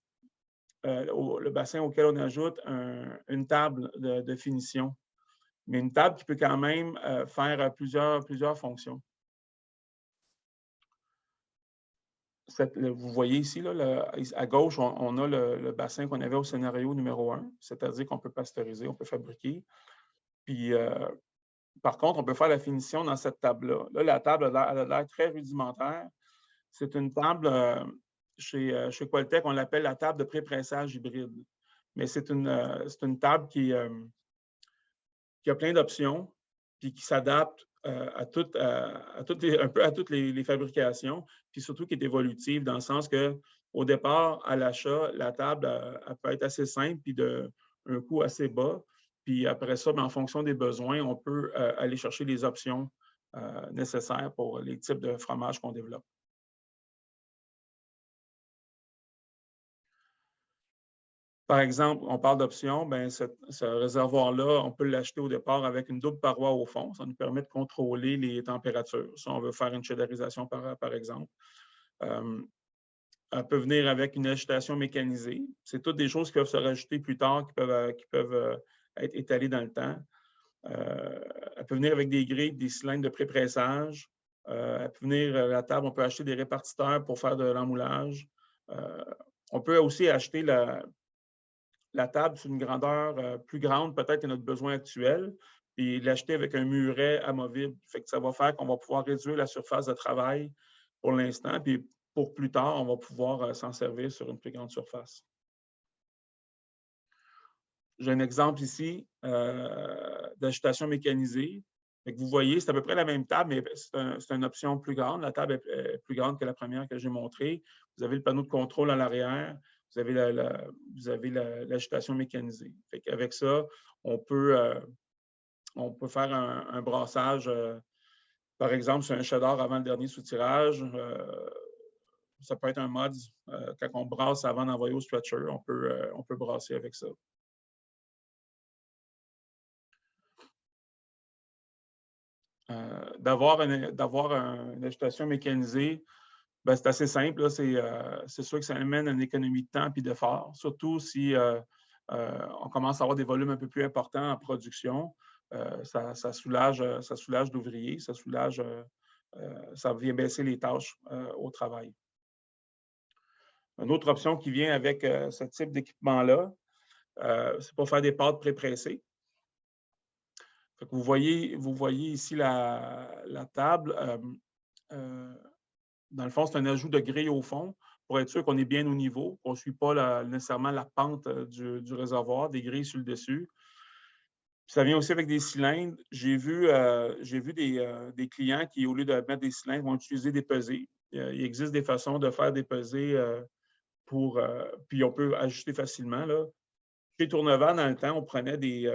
le bassin auquel on ajoute une table de finition. Mais une table qui peut quand même faire plusieurs fonctions. Vous voyez ici, là, à gauche, on a le bassin qu'on avait au scénario numéro 1, c'est-à-dire qu'on peut pasteuriser, on peut fabriquer. Puis, par contre, on peut faire la finition dans cette table-là. Là, la table a l'air très rudimentaire. C'est une table, chez Qualitech, on l'appelle la table de pré-pressage hybride. Mais c'est une table qui a plein d'options, puis qui s'adapte un peu à toutes les fabrications, puis surtout qui est évolutive dans le sens qu'au départ, à l'achat, la table elle peut être assez simple, puis d'un coût assez bas. Puis après ça, en fonction des besoins, on peut aller chercher les options nécessaires pour les types de fromages qu'on développe. Par exemple, on parle d'options, bien, ce réservoir-là, on peut l'acheter au départ avec une double paroi au fond. Ça nous permet de contrôler les températures. Si on veut faire une cheddarisation, par exemple. Elle peut venir avec une agitation mécanisée. C'est toutes des choses qui peuvent se rajouter plus tard, qui peuvent être étalées dans le temps. Elle peut venir avec des grilles, des cylindres de pré-pressage. Elle peut venir à la table, on peut acheter des répartiteurs pour faire de l'emmoulage. On peut aussi acheter la table sur une grandeur plus grande, peut-être que notre besoin actuel, puis l'acheter avec un muret amovible. Fait que ça va faire qu'on va pouvoir réduire la surface de travail pour l'instant, puis pour plus tard, on va pouvoir s'en servir sur une plus grande surface. J'ai un exemple ici d'agitation mécanisée. Fait que vous voyez, c'est à peu près la même table, mais c'est une option plus grande. La table est plus grande que la première que j'ai montrée. Vous avez le panneau de contrôle à l'arrière. Vous avez l'agitation mécanisée. Avec ça, on peut faire un brassage, par exemple, sur un cheddar avant le dernier soutirage. Ça peut être un mode, quand on brasse avant d'envoyer au stretcher, on peut brasser avec ça. D'avoir une agitation mécanisée, ben, c'est assez simple. C'est sûr que ça amène une économie de temps et d'effort, surtout si on commence à avoir des volumes un peu plus importants en production. Ça soulage l'ouvrier, ça vient baisser les tâches au travail. Une autre option qui vient avec ce type d'équipement-là, c'est pour faire des pâtes pré-pressées. Vous voyez ici la table. Dans le fond, c'est un ajout de grille au fond pour être sûr qu'on est bien au niveau, qu'on ne suit pas nécessairement la pente du réservoir, des grilles sur le dessus. Ça vient aussi avec des cylindres. J'ai vu des clients qui, au lieu de mettre des cylindres, vont utiliser des pesées. Il existe des façons de faire des pesées puis on peut ajuster facilement. Là. Chez Tourneval, dans le temps, on prenait des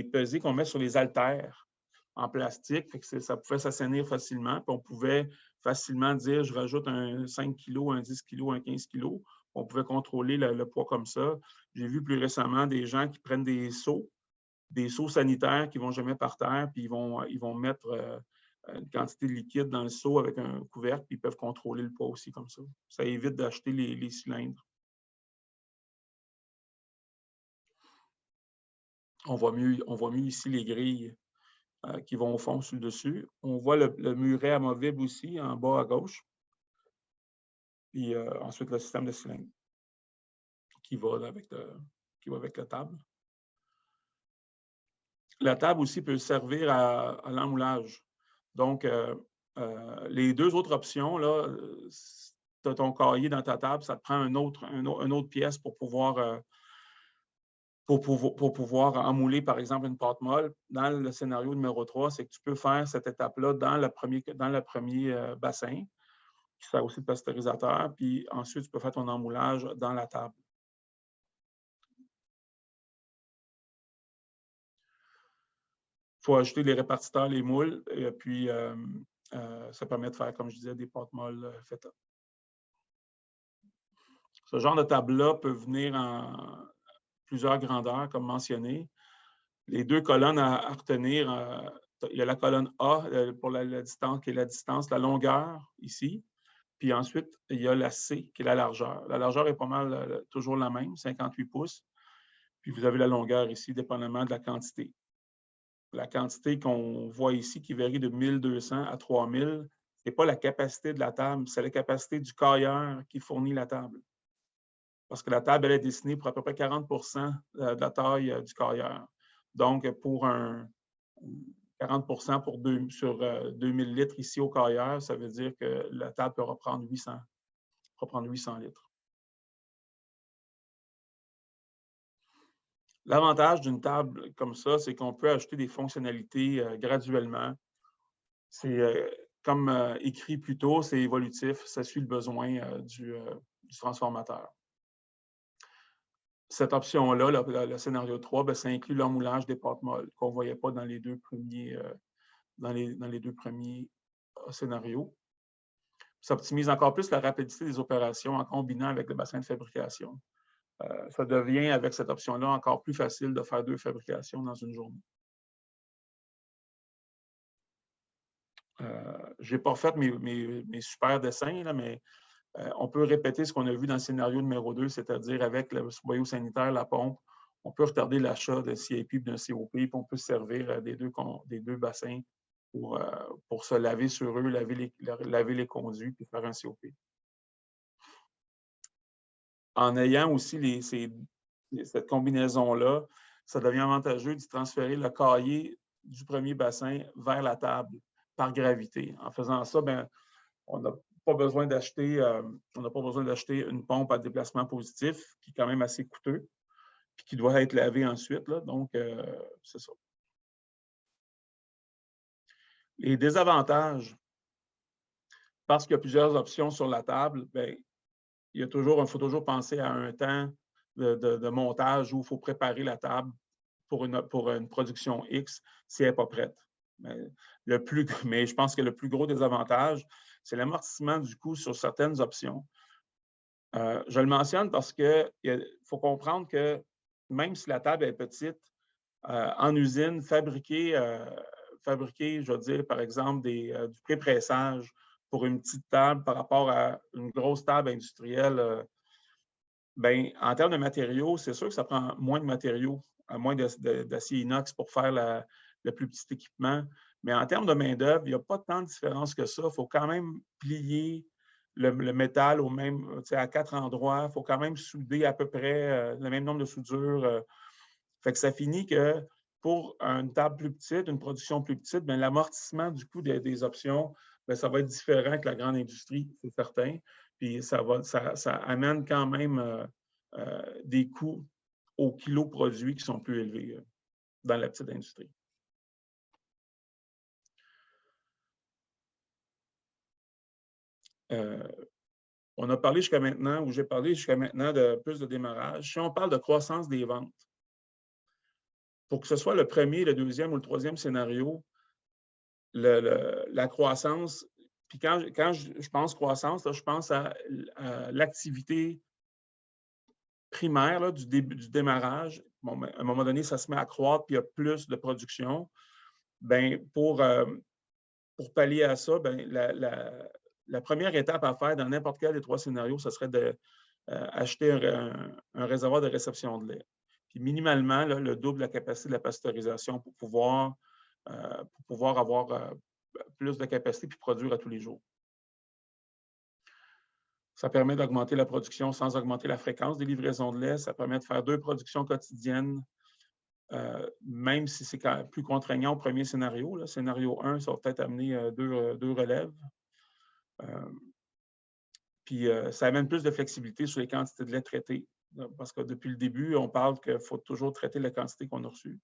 pesées qu'on met sur les haltères en plastique. Fait que ça pouvait s'assainir facilement. Puis on pouvait facilement dire, je rajoute un 5 kg, un 10 kg, un 15 kg. On pouvait contrôler le poids comme ça. J'ai vu plus récemment des gens qui prennent des seaux sanitaires qui ne vont jamais par terre, puis ils vont mettre une quantité de liquide dans le seau avec un couvercle, puis ils peuvent contrôler le poids aussi comme ça. Ça évite d'acheter les cylindres. On voit mieux ici les grilles qui vont au fond sur le dessus. On voit le muret amovible aussi en bas à gauche. Puis ensuite, le système de cylindres qui va avec la table. La table aussi peut servir à l'enmoulage. Donc, les deux autres options, là, tu as ton cahier dans ta table, ça te prend une autre pièce pour pouvoir emmouler, par exemple, une pâte molle. Dans le scénario numéro 3, c'est que tu peux faire cette étape-là dans le premier bassin, qui sert aussi de pasteurisateur, puis ensuite, tu peux faire ton emmoulage dans la table. Il faut ajouter les répartiteurs, les moules, et puis ça permet de faire, comme je disais, des pâtes molles faites. Ce genre de table-là peut venir en plusieurs grandeurs, comme mentionné. Les deux colonnes à retenir, il y a la colonne A pour la distance, qui est la distance, la longueur ici. Puis ensuite, il y a la C, qui est la largeur. La largeur est pas mal toujours la même, 58 pouces. Puis vous avez la longueur ici, dépendamment de la quantité. La quantité qu'on voit ici, qui varie de 1200 à 3000, ce n'est pas la capacité de la table, c'est la capacité du cailleur qui fournit la table. Parce que la table, elle est destinée pour à peu près 40 de la taille du cailleur. Donc, pour 40 sur 2000 litres ici au cailleur, ça veut dire que la table peut reprendre 800 litres. L'avantage d'une table comme ça, c'est qu'on peut ajouter des fonctionnalités graduellement. C'est comme écrit plus tôt, c'est évolutif, ça suit le besoin du transformateur. Cette option-là, le scénario 3, bien, ça inclut l'emmoulage des pâtes molles qu'on ne voyait pas dans les deux premiers, scénarios. Ça optimise encore plus la rapidité des opérations en combinant avec le bassin de fabrication. Ça devient, avec cette option-là, encore plus facile de faire 2 fabrications dans une journée. Je n'ai pas fait mes super dessins, là, mais on peut répéter ce qu'on a vu dans le scénario numéro 2, c'est-à-dire avec le boyau sanitaire, la pompe, on peut retarder l'achat de CIP et d'un COP, puis on peut se servir des deux bassins pour se laver sur eux, laver les conduits, puis faire un COP. En ayant aussi cette combinaison-là, ça devient avantageux de transférer le cahier du premier bassin vers la table par gravité. En faisant ça, bien, on n'a pas besoin d'acheter une pompe à déplacement positif, qui est quand même assez coûteux, puis qui doit être lavée ensuite. Là. Donc, c'est ça. Les désavantages, parce qu'il y a plusieurs options sur la table, bien, il faut toujours penser à un temps de montage où il faut préparer la table pour une production X si elle n'est pas prête. Mais je pense que le plus gros désavantage, c'est l'amortissement du coût sur certaines options. Je le mentionne parce qu'il faut comprendre que même si la table est petite, en usine, fabriquer, je veux dire, par exemple, du pré-pressage pour une petite table par rapport à une grosse table industrielle, bien, en termes de matériaux, c'est sûr que ça prend moins de matériaux, moins d'acier inox pour faire le plus petit équipement. Mais en termes de main-d'œuvre, il n'y a pas tant de différence que ça. Il faut quand même plier le métal à 4 endroits. Il faut quand même souder à peu près le même nombre de soudures. Fait que ça finit que pour une table plus petite, une production plus petite, bien, l'amortissement du coût des options bien, ça va être différent que la grande industrie, c'est certain. Puis ça amène quand même des coûts au kilo produit qui sont plus élevés dans la petite industrie. On a parlé jusqu'à maintenant, ou j'ai parlé jusqu'à maintenant de plus de démarrage. Si on parle de croissance des ventes, pour que ce soit le premier, le deuxième ou le troisième scénario, la croissance, puis quand je pense croissance, là, je pense à l'activité primaire là, du démarrage. Bon, ben, à un moment donné, ça se met à croître, puis il y a plus de production. Bien, pour pallier à ça, bien, la première étape à faire dans n'importe quel des trois scénarios, ce serait d'acheter un réservoir de réception de lait. Puis minimalement, là, le double de la capacité de la pasteurisation pour pouvoir avoir plus de capacité puis produire à tous les jours. Ça permet d'augmenter la production sans augmenter la fréquence des livraisons de lait. Ça permet de faire 2 productions quotidiennes, même si c'est plus contraignant au premier scénario. Là. Scénario 1, ça va peut-être amener 2 relèves. Puis ça amène plus de flexibilité sur les quantités de lait traitées. Parce que depuis le début, on parle qu'il faut toujours traiter la quantité qu'on a reçue.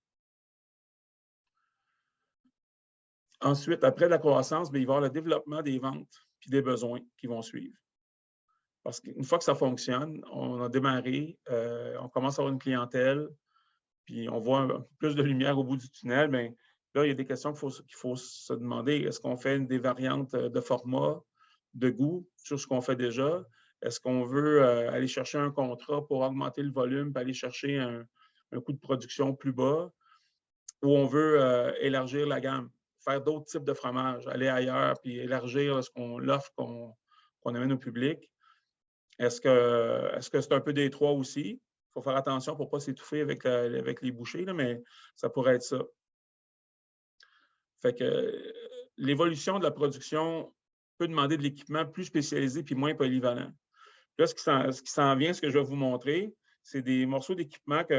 Ensuite, après la croissance, bien, il va y avoir le développement des ventes puis des besoins qui vont suivre. Parce qu'une fois que ça fonctionne, on a démarré, on commence à avoir une clientèle, puis on voit un peu plus de lumière au bout du tunnel, bien, là, il y a des questions qu'il faut se demander. Est-ce qu'on fait des variantes de format, de goût sur ce qu'on fait déjà? Est-ce qu'on veut aller chercher un contrat pour augmenter le volume, puis aller chercher un coût de production plus bas? Ou on veut élargir la gamme, faire d'autres types de fromages, aller ailleurs, puis élargir l'offre qu'on amène au public? Est-ce que c'est un peu des trois aussi? Il faut faire attention pour ne pas s'étouffer avec les bouchées, là, mais ça pourrait être ça. Fait que l'évolution de la production peut demander de l'équipement plus spécialisé puis moins polyvalent. Là, ce qui s'en vient, ce que je vais vous montrer, c'est des morceaux d'équipement qui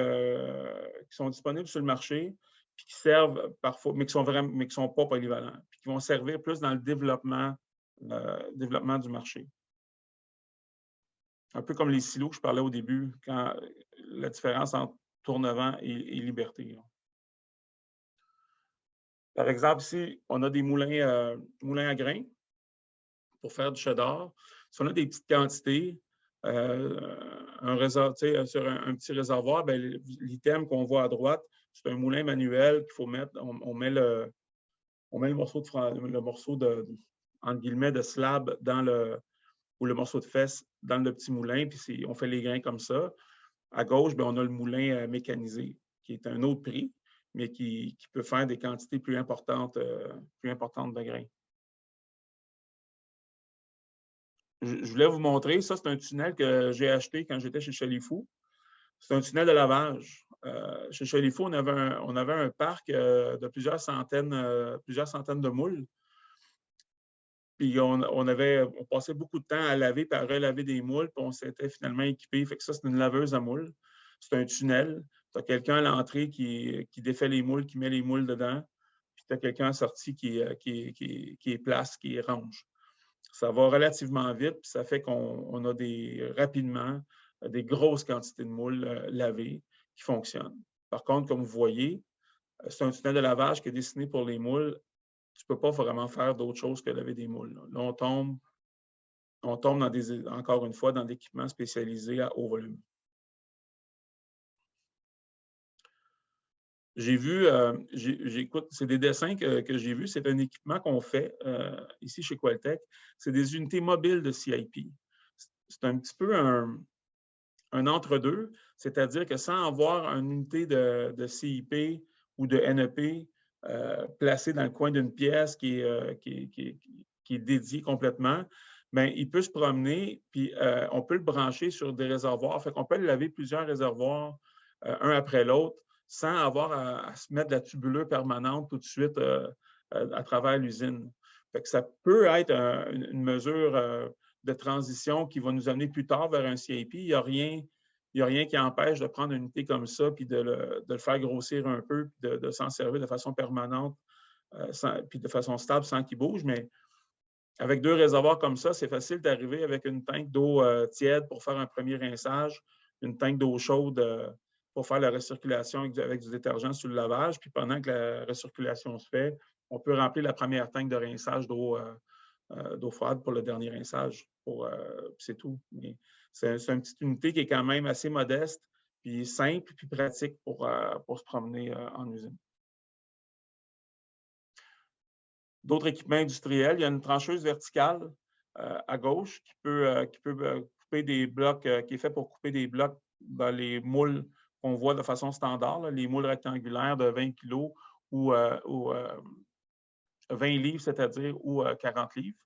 sont disponibles sur le marché puis qui servent parfois, mais qui ne sont pas polyvalents, puis qui vont servir plus dans le développement du marché. Un peu comme les silos que je parlais au début, quand la différence entre tourne-vent et liberté. Par exemple, ici, on a des moulins à grains pour faire du cheddar. Si on a des petites quantités, sur un petit réservoir, l'item qu'on voit à droite, c'est un moulin manuel qu'il faut mettre. On met le morceau entre guillemets, de slab ou le morceau de fesse dans le petit moulin, puis on fait les grains comme ça. À gauche, bien, on a le moulin mécanisé, qui est un autre prix, mais qui peut faire des quantités plus importantes de grains. Je voulais vous montrer, ça, c'est un tunnel que j'ai acheté quand j'étais chez Chalifou. C'est un tunnel de lavage. Chez Chalifou, on avait un parc de plusieurs centaines de moules. Puis on passait beaucoup de temps à laver et à relaver des moules, puis on s'était finalement équipé. Fait que ça, c'est une laveuse à moules. C'est un tunnel. Tu as quelqu'un à l'entrée qui défait les moules, qui met les moules dedans. Puis tu as quelqu'un à la sortie qui est place, qui range. Ça va relativement vite, puis ça fait qu'on a rapidement des grosses quantités de moules lavées qui fonctionnent. Par contre, comme vous voyez, c'est un tunnel de lavage qui est destiné pour les moules. Tu ne peux pas vraiment faire d'autre chose que laver des moules. Là, on tombe encore une fois dans l'équipement spécialisé à haut volume. J'ai vu, c'est des dessins que j'ai vus. C'est un équipement qu'on fait ici chez Qualtech. C'est des unités mobiles de CIP. C'est un petit peu un entre-deux, c'est-à-dire que sans avoir une unité de CIP ou de NEP placée dans le coin d'une pièce qui est dédiée complètement, bien, il peut se promener, puis on peut le brancher sur des réservoirs. Fait qu'on peut laver plusieurs réservoirs un après l'autre, sans avoir à se mettre de la tubulure permanente tout de suite à travers l'usine. Ça peut être une mesure de transition qui va nous amener plus tard vers un CIP. Il n'y a rien qui empêche de prendre une unité comme ça puis de le faire grossir un peu, puis de s'en servir de façon permanente puis de façon stable sans qu'il bouge. Mais avec 2 réservoirs comme ça, c'est facile d'arriver avec une tank d'eau tiède pour faire un premier rinçage, une tank d'eau chaude pour faire la recirculation avec du détergent sur le lavage. Puis pendant que la recirculation se fait, on peut remplir la première tank de rinçage d'eau froide pour le dernier rinçage. C'est tout. C'est une petite unité qui est quand même assez modeste, puis simple, puis pratique pour se promener en usine. D'autres équipements industriels, il y a une trancheuse verticale à gauche qui peut couper des blocs, qui est fait pour couper des blocs dans les moules qu'on voit de façon standard, là, les moules rectangulaires de 20 kg ou 20 livres, c'est-à-dire, ou 40 livres.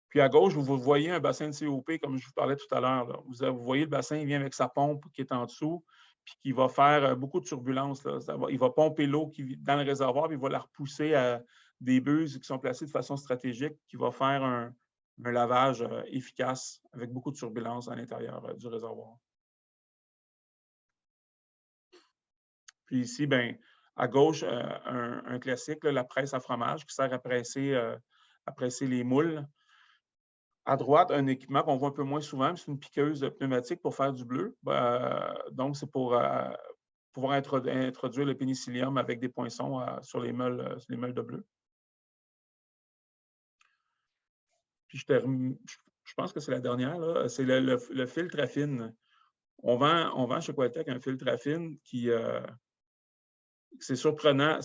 Puis à gauche, vous voyez un bassin de COP, comme je vous parlais tout à l'heure. Vous voyez le bassin, il vient avec sa pompe qui est en dessous, puis qui va faire beaucoup de turbulence. Il va pomper l'eau dans le réservoir, puis il va la repousser à des buses qui sont placées de façon stratégique, qui va faire un lavage efficace avec beaucoup de turbulence à l'intérieur du réservoir. Puis ici, bien, à gauche, un classique, là, la presse à fromage qui sert à presser les moules. À droite, un équipement qu'on voit un peu moins souvent, c'est une piqueuse pneumatique pour faire du bleu. Donc, c'est pour pouvoir introduire le pénicillium avec des poinçons sur les meules de bleu. Puis je pense que c'est la dernière, c'est le filtre à fine. On vend chez Qualitech un filtre à fine qui c'est surprenant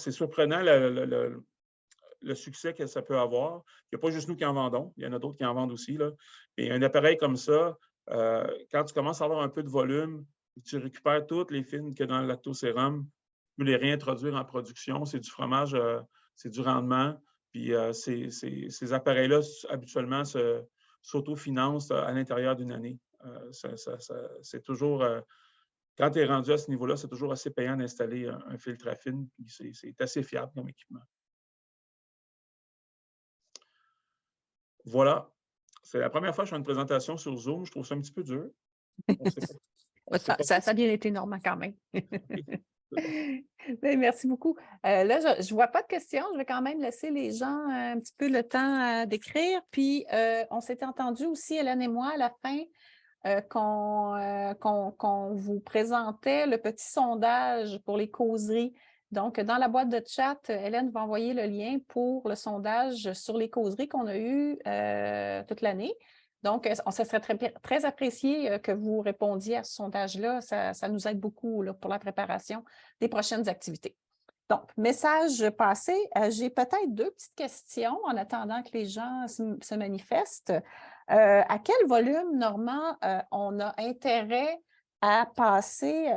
le succès que ça peut avoir. Il n'y a pas juste nous qui en vendons, il y en a d'autres qui en vendent aussi. Là. Et un appareil comme ça, quand tu commences à avoir un peu de volume, tu récupères toutes les fines que dans le lactosérum, tu peux les réintroduire en production. C'est du fromage, c'est du rendement. Puis ces appareils-là, habituellement, s'autofinancent à l'intérieur d'une année. C'est toujours, quand tu es rendu à ce niveau-là, c'est toujours assez payant d'installer un filtre à fine. C'est assez fiable comme équipement. Voilà. C'est la première fois que je fais une présentation sur Zoom. Je trouve ça un petit peu dur. Ça a bien été normal quand même. Bien, merci beaucoup. Là, je ne vois pas de questions. Je vais quand même laisser les gens un petit peu le temps d'écrire. Puis, on s'était entendu aussi, Hélène et moi, à la fin, qu'on vous présentait le petit sondage pour les causeries. Donc, dans la boîte de chat, Hélène va envoyer le lien pour le sondage sur les causeries qu'on a eues toute l'année. Donc, ça serait très apprécié que vous répondiez à ce sondage-là. Ça nous aide beaucoup là, pour la préparation des prochaines activités. Donc, message passé. J'ai peut-être 2 petites questions en attendant que les gens se manifestent. À quel volume, Normand, on a intérêt à passer?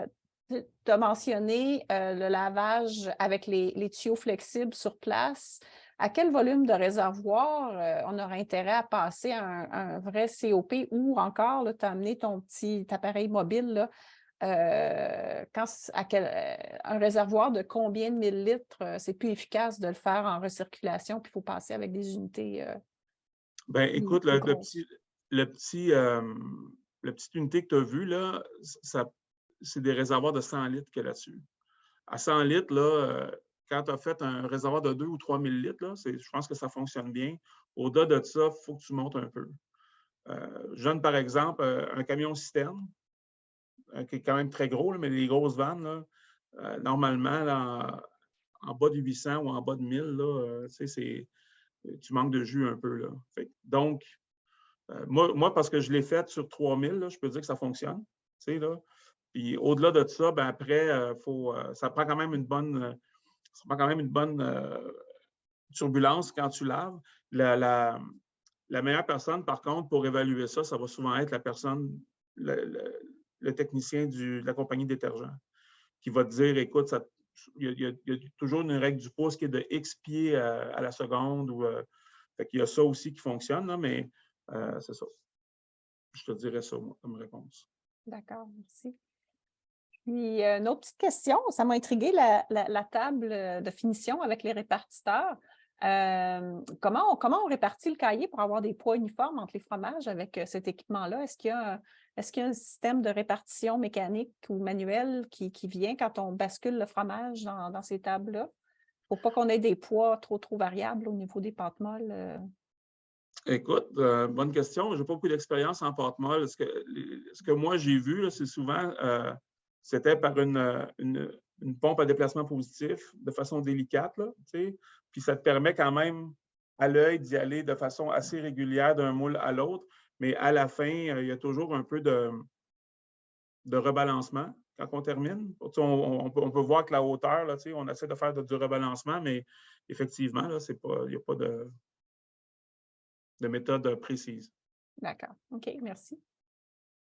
Tu as mentionné le lavage avec les tuyaux flexibles sur place. À quel volume de réservoir on aura intérêt à passer un vrai COP ou encore, tu as amené ton petit appareil mobile, là, un réservoir de combien de millilitres, c'est plus efficace de le faire en recirculation, puis il faut passer avec des unités. Bien, écoute, la petite unité que tu as vue, là, c'est des réservoirs de 100 litres qu'il y a là-dessus. À 100 litres, là, quand tu as fait un réservoir de 2 ou 3 millilitres, là, je pense que ça fonctionne bien. Au-delà de ça, il faut que tu montes un peu. Je donne par exemple un camion citerne, qui est quand même très gros, là, mais les grosses vannes, là, normalement, là, en bas de 800 ou en bas de 1000, là, tu manques de jus un peu. Là. Donc, moi, parce que je l'ai fait sur 3000, là, je peux dire que ça fonctionne. Là. Puis au-delà de ça, ben après, ça prend quand même une bonne, turbulence quand tu laves. La meilleure personne, par contre, pour évaluer ça, ça va souvent être la personne, le technicien de la compagnie de détergent, qui va te dire, écoute, il y a toujours une règle du pouce qui est de X pieds à la seconde. Il y a ça aussi qui fonctionne, là, mais c'est ça. Je te dirais ça, moi, comme réponse. D'accord, merci. Puis, une autre petite question, ça m'a intrigué la table de finition avec les répartiteurs. Comment on répartit le cahier pour avoir des poids uniformes entre les fromages avec cet équipement-là? Est-ce qu'il y a un système de répartition mécanique ou manuel qui vient quand on bascule le fromage dans ces tables-là? ne faut pas qu'on ait des poids trop variables au niveau des pâtes molles. Écoute, bonne question. Je n'ai pas beaucoup d'expérience en pâte molle. Ce que moi j'ai vu, là, c'est souvent, c'était par une pompe à déplacement positif de façon délicate, là, puis ça te permet quand même à l'œil d'y aller de façon assez régulière d'un moule à l'autre, mais à la fin, il y a toujours un peu de rebalancement quand on termine. On peut voir que la hauteur, là, on essaie de faire du rebalancement, mais effectivement, là, il n'y a pas de méthode précise. D'accord. OK, merci.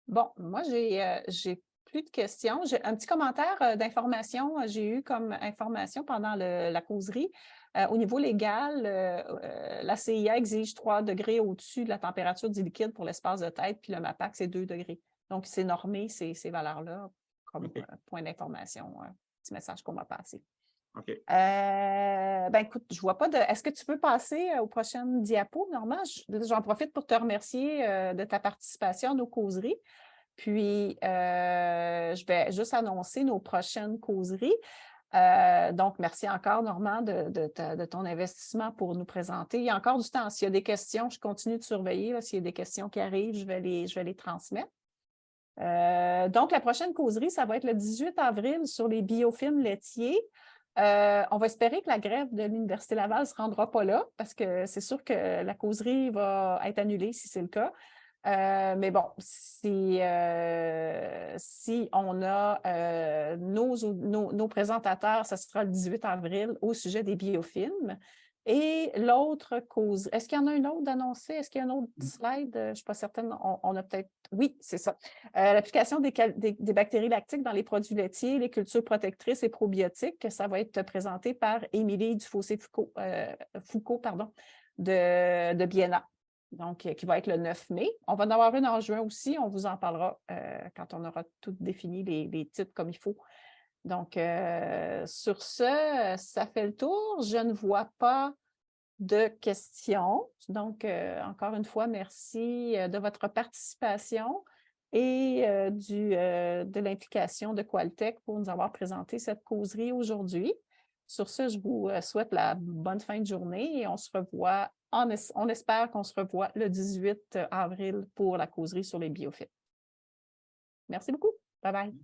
Bon, moi, j'ai plus de questions. J'ai un petit commentaire d'information. J'ai eu comme information pendant la causerie. Au niveau légal, la CIA exige 3 degrés au-dessus de la température du liquide pour l'espace de tête, puis le MAPAC, c'est 2 degrés. Donc, c'est normé, ces valeurs-là, comme point d'information, petit message qu'on m'a passé. OK. Écoute, je ne vois pas de. Est-ce que tu peux passer aux prochaines diapos, Normand? J'en profite pour te remercier de ta participation à nos causeries. Puis, je vais juste annoncer nos prochaines causeries. Donc, merci encore, Normand, de ton investissement pour nous présenter. Il y a encore du temps. S'il y a des questions, je continue de surveiller. S'il y a des questions qui arrivent, je vais les transmettre. Donc, la prochaine causerie, ça va être le 18 avril sur les biofilms laitiers. On va espérer que la grève de l'Université Laval ne se rendra pas là, parce que c'est sûr que la causerie va être annulée si c'est le cas. Mais bon, si on a nos présentateurs, ça sera le 18 avril au sujet des biofilms. Et l'autre cause, est-ce qu'il y en a une autre d'annoncer? Est-ce qu'il y a un autre slide? Je ne suis pas certaine. On a peut-être. Oui, c'est ça. L'application des bactéries lactiques dans les produits laitiers, les cultures protectrices et probiotiques, ça va être présenté par Émilie Dufossé-Foucault de Bienna. Donc, qui va être le 9 mai. On va en avoir une en juin aussi. On vous en parlera quand on aura tout défini, les titres comme il faut. Donc, sur ce, ça fait le tour. Je ne vois pas de questions. Donc, encore une fois, merci de votre participation et de l'implication de Qualtech pour nous avoir présenté cette causerie aujourd'hui. Sur ce, je vous souhaite la bonne fin de journée et on se revoit, on espère qu'on se revoit le 18 avril pour la causerie sur les biofilms. Merci beaucoup. Bye bye.